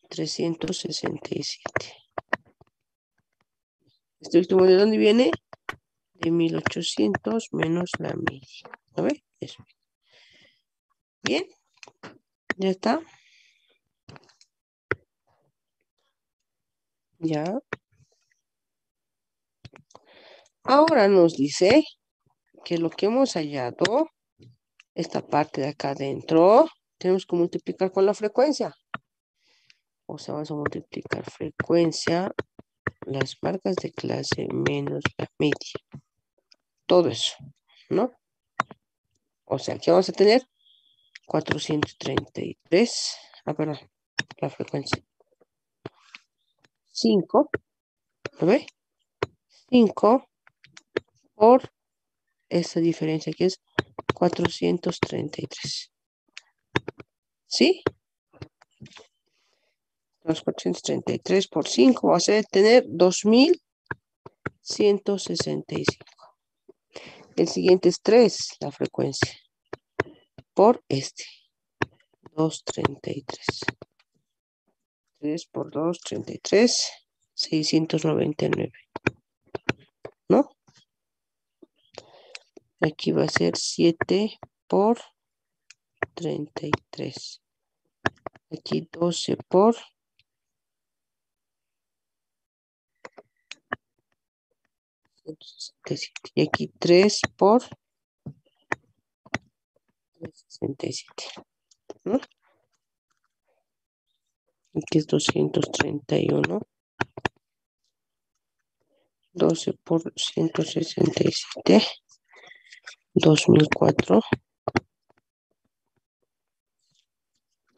367. Este último, ¿de dónde viene? De 1800 menos la media. ¿Lo ve? Eso. Bien. Ya está. Ya. Ahora nos dice que lo que hemos hallado, esta parte de acá adentro, tenemos que multiplicar con la frecuencia. O sea, vamos a multiplicar frecuencia, las marcas de clase menos la media. Todo eso, ¿no? O sea, ¿qué vamos a tener? 433. Perdón, la frecuencia. 5, ¿lo ve? 5 por esta diferencia que es 433. ¿Sí? Los 433 por 5 va a ser tener 2165. El siguiente es 3, la frecuencia. Por este. 233. 3 por 2, 33. 699. ¿No? Aquí va a ser 7 por 33. Aquí 12 por 167. Y aquí 3 por 367. ¿No? Aquí es 231. 12 por 167. 2004.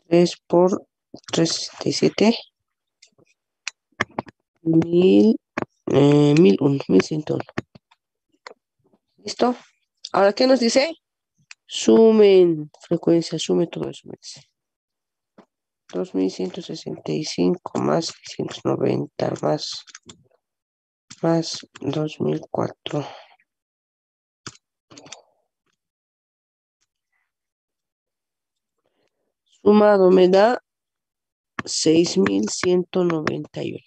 3 por 367. 1101. ¿Listo? Ahora, ¿qué nos dice? Sumen frecuencia, sume todo eso, me dice. 2165 más 690 más 2004. Sumado me da 6.191.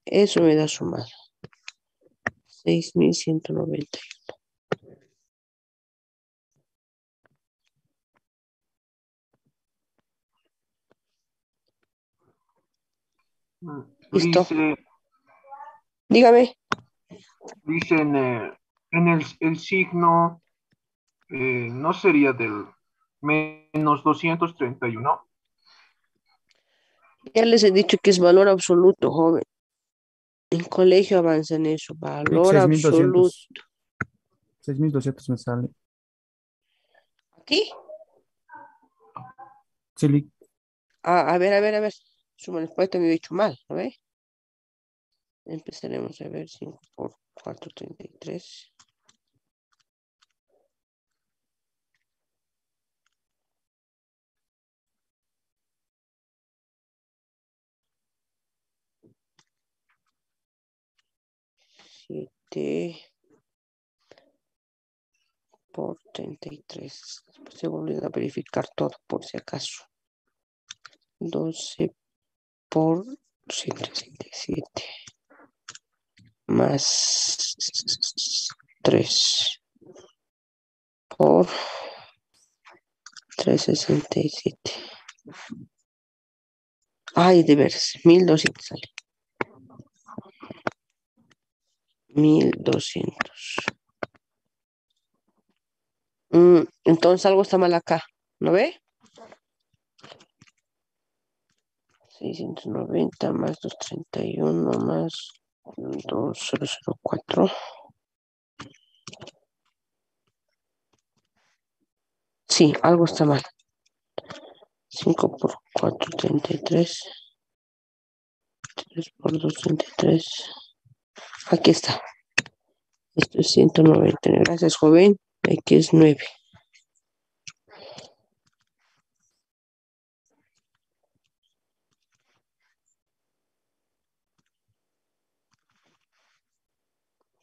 Eso me da sumar. 6.191. Listo. Dígame. Dice en el signo, no sería del menos 231. Ya les he dicho que es valor absoluto, joven. En colegio avanza en eso. Valor absoluto. 6.200 me sale. ¿Aquí? Sí, A ver. Suma después me he dicho mal, ¿no ve? Empezaremos a ver 5 por 4, 33. Por 33. Estoy volviendo a verificar todo por si acaso. 12 por 167 más 3 por 367. Ay, de veras, 1.200 sale. 1.200. Entonces algo está mal acá, ¿no ve? 690 más 231 más 2004. Sí, algo está mal. 5 por 4, 33. 3 por 2, 33. Aquí está. Esto es 190. Gracias, joven. Aquí es 9.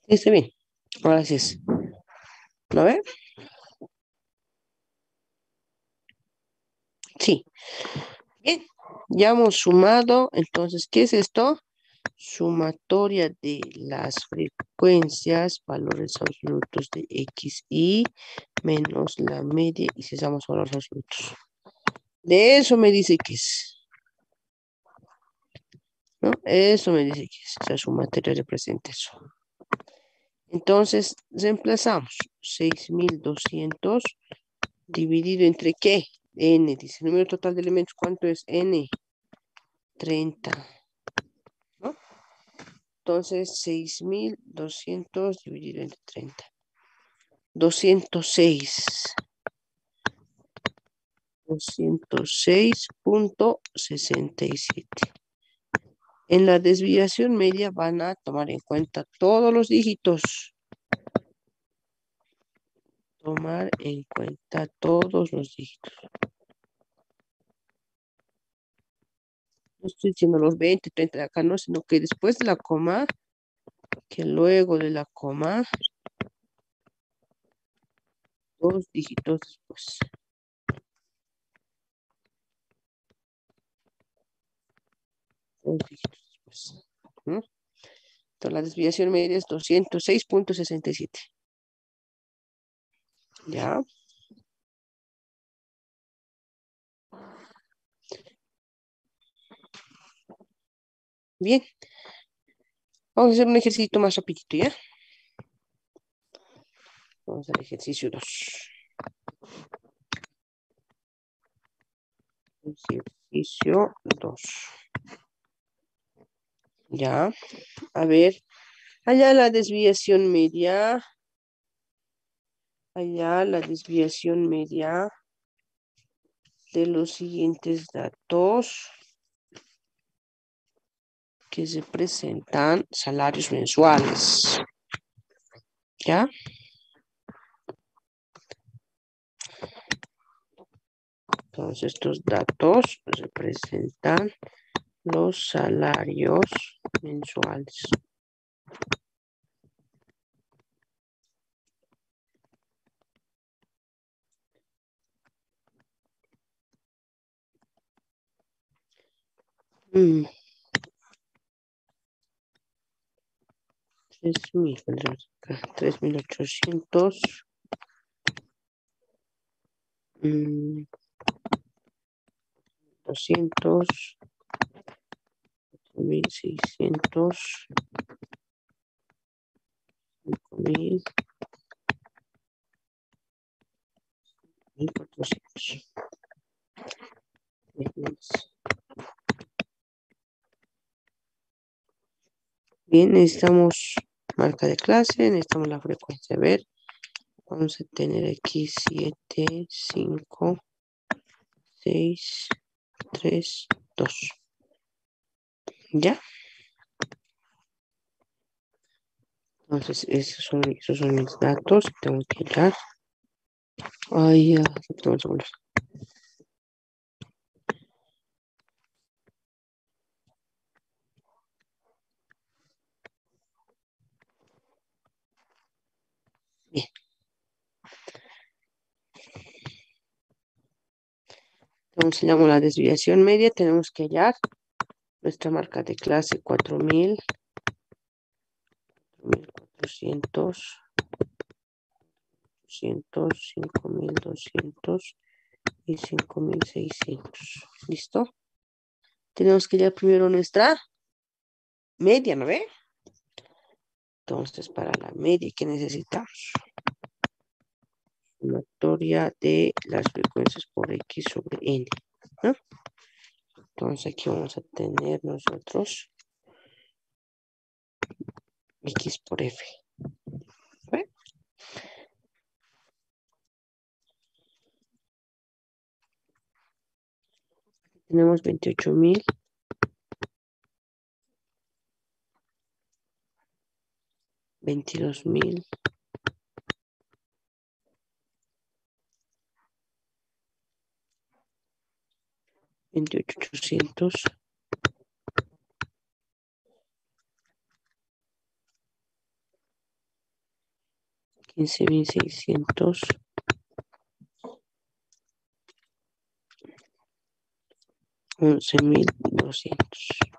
Sí, está bien. Ahora sí es. ¿Lo ve? Sí. Bien. Ya hemos sumado. Entonces, ¿qué es esto? Sumatoria de las frecuencias, valores absolutos de X y menos la media y si usamos valores absolutos. De eso me dice que es. ¿No? Eso me dice que es. O sea, sumatoria representa eso. Entonces, reemplazamos 6.200 dividido entre ¿qué? N, dice, el número total de elementos, ¿cuánto es N? 30, ¿no? Entonces, 6.200 dividido entre 30. 206. 206.67. En la desviación media van a tomar en cuenta todos los dígitos. Tomar en cuenta todos los dígitos. No estoy diciendo los 20, 30 de acá, no, sino que después de la coma, que luego de la coma, dos dígitos después. Dos dígitos después. ¿Mm? Entonces la desviación media es 206.67. ¿Ya? Bien. Vamos a hacer un ejercicio más rapidito, ¿ya? Vamos al ejercicio 2. Ejercicio 2. Ya. A ver. Allá la desviación media. Allá la desviación media de los siguientes datos que se presentan salarios mensuales. ¿Ya? Entonces, estos datos representan los salarios mensuales. Mm, 3.000, perdón, acá, 3.800. 200, 1.600, 5.000, 1.400. Bien, necesitamos marca de clase, necesitamos la frecuencia. A ver, vamos a tener aquí 7, 5, 6, 3, 2. ¿Ya? Entonces, esos son mis datos. Tengo que dar. Ay, ya, tengo segundos. Bien. Entonces, le damos la desviación media. Tenemos que hallar nuestra marca de clase 4.000, 4.400, 200, 5.200 y 5.600. ¿Listo? Tenemos que hallar primero nuestra media, ¿no ve? Entonces, para la media, ¿qué necesitamos? Sumatoria de las frecuencias por X sobre N, ¿no? Entonces, aquí vamos a tener nosotros X por F. ¿Ve? Tenemos 28.000. 22.000. 28.800. 15.600. 11.200.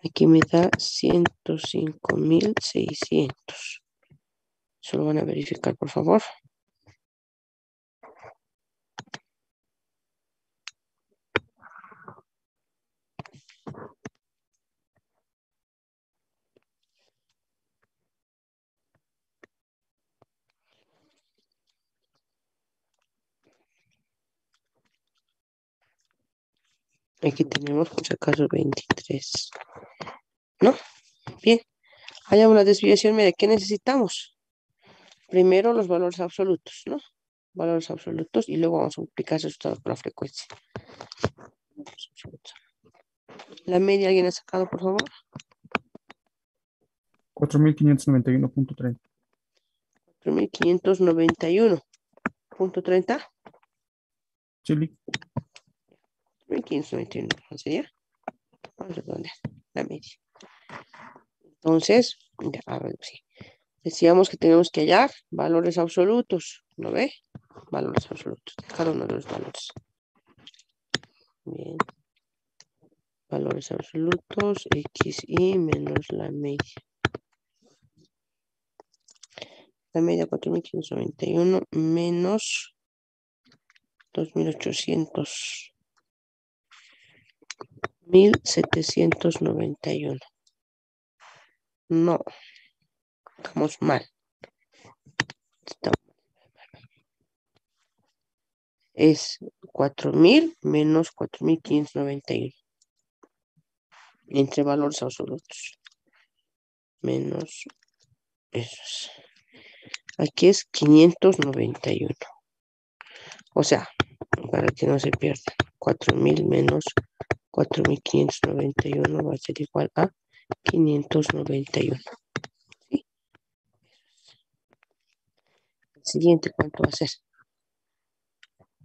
Aquí me da 105.600. Solo van a verificar, por favor. Aquí tenemos, por si acaso, 23. ¿No? Bien. Hallamos la desviación media. ¿Qué necesitamos? Primero los valores absolutos, ¿no? Valores absolutos y luego vamos a multiplicar el resultado por la frecuencia. La media, ¿alguien ha sacado, por favor? 4.591.30. 4.591.30. Chile. 1.591, ¿no sería? Vamos a redondear la media. Entonces, ya, a ver, sí. Decíamos que tenemos que hallar valores absolutos, ¿no ve? Valores absolutos de cada uno de los valores. Bien. Valores absolutos, XY menos la media. La media 4.591 menos 2.800. 1.791. No, estamos mal. Es 4.000 menos 4.591. Entre valores absolutos. Menos esos. Aquí es 591. O sea, para que no se pierda, 4.000 menos 4.591 va a ser igual a 591. ¿Sí? El siguiente, ¿cuánto va a ser?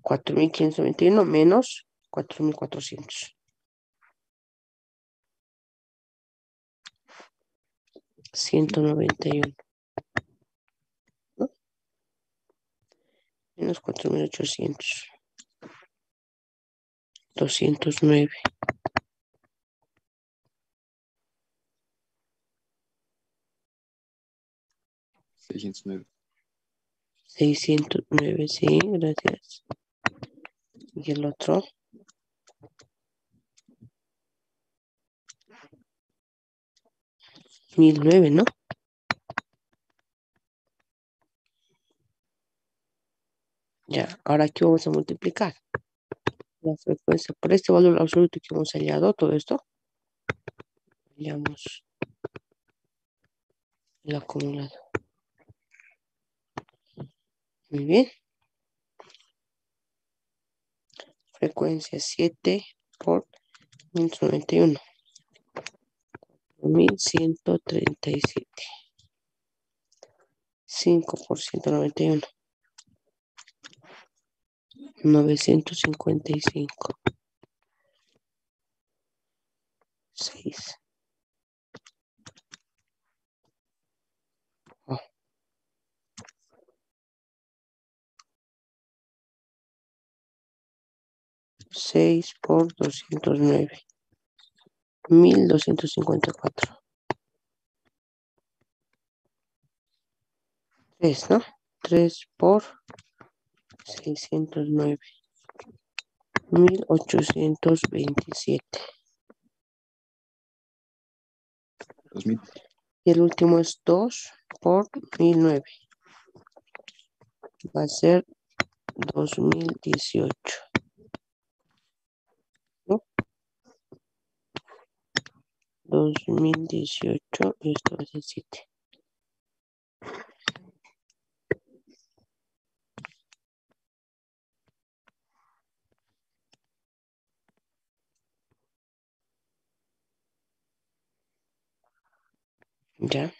4.591 menos 4.400. 191, ¿no? Menos 4.800. 209. 609. 609, sí, gracias. Y el otro. 1009, ¿no? Ya, ahora aquí vamos a multiplicar la frecuencia por este valor absoluto que hemos hallado, todo esto. Hallamos el acumulado. Muy bien. Frecuencia 7 por 191. 1137. 5 por 191. 955. 6. 6 por 209. 1254. 3, ¿no? 3 por 609. 1827. 2000. Y el último es 2 por 1009. Va a ser 2018. ¿No? 2018, esto va a ser 7. Ya.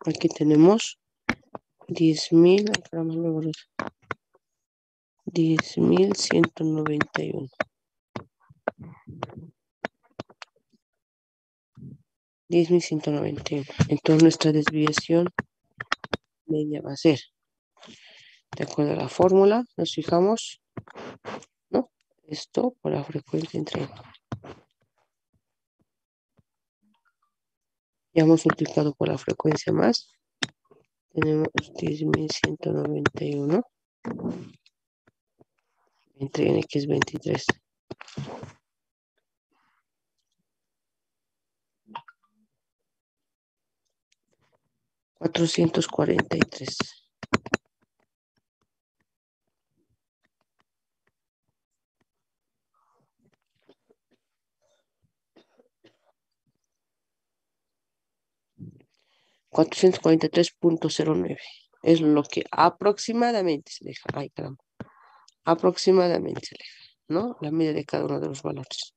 Aquí tenemos 10.000, 10.191. 10.191. Entonces nuestra desviación media va a ser, de acuerdo a la fórmula, nos fijamos, ¿no? Esto por la frecuencia entre. Ya hemos multiplicado por la frecuencia más. Tenemos 10.191 entre n, que es 23. 443. $443.09 es lo que aproximadamente se deja. Ay, caramba. Aproximadamente se deja, ¿no? La media de cada uno de los valores.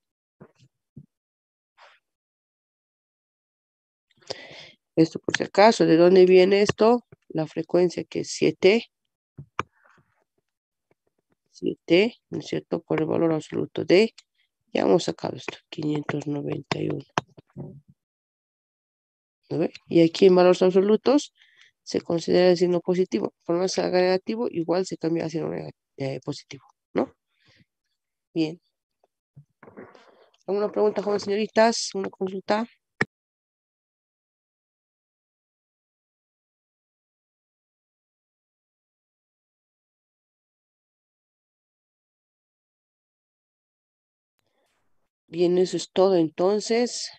Esto por si acaso, ¿de dónde viene esto? La frecuencia que es 7, ¿no es cierto? Por el valor absoluto de, ya hemos sacado esto, 591. ¿No ve? Y aquí en valores absolutos se considera el signo positivo. Por más que haga negativo, igual se cambia a signo positivo, ¿no? Bien. ¿Alguna pregunta, jóvenes señoritas? ¿Una consulta? Bien, eso es todo entonces.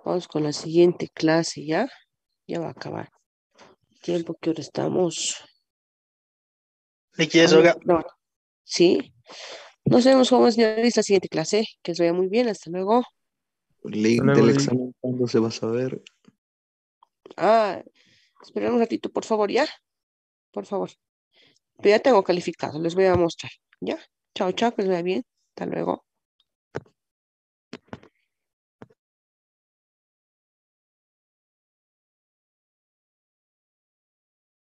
Vamos con la siguiente clase ya. Ya va a acabar. Tiempo que ahora estamos. ¿Le quieres rogar? No. Sí. Nos vemos, jóvenes señoritas, la siguiente clase. Que os vaya muy bien. Hasta luego. El link Hasta luego, del Lili. examen, ¿cuándo se va a saber? Ah, esperen un ratito, por favor, ya. Por favor. Pero ya tengo calificado. Les voy a mostrar. ¿Ya? Chao, chao, que os vaya bien. Hasta luego.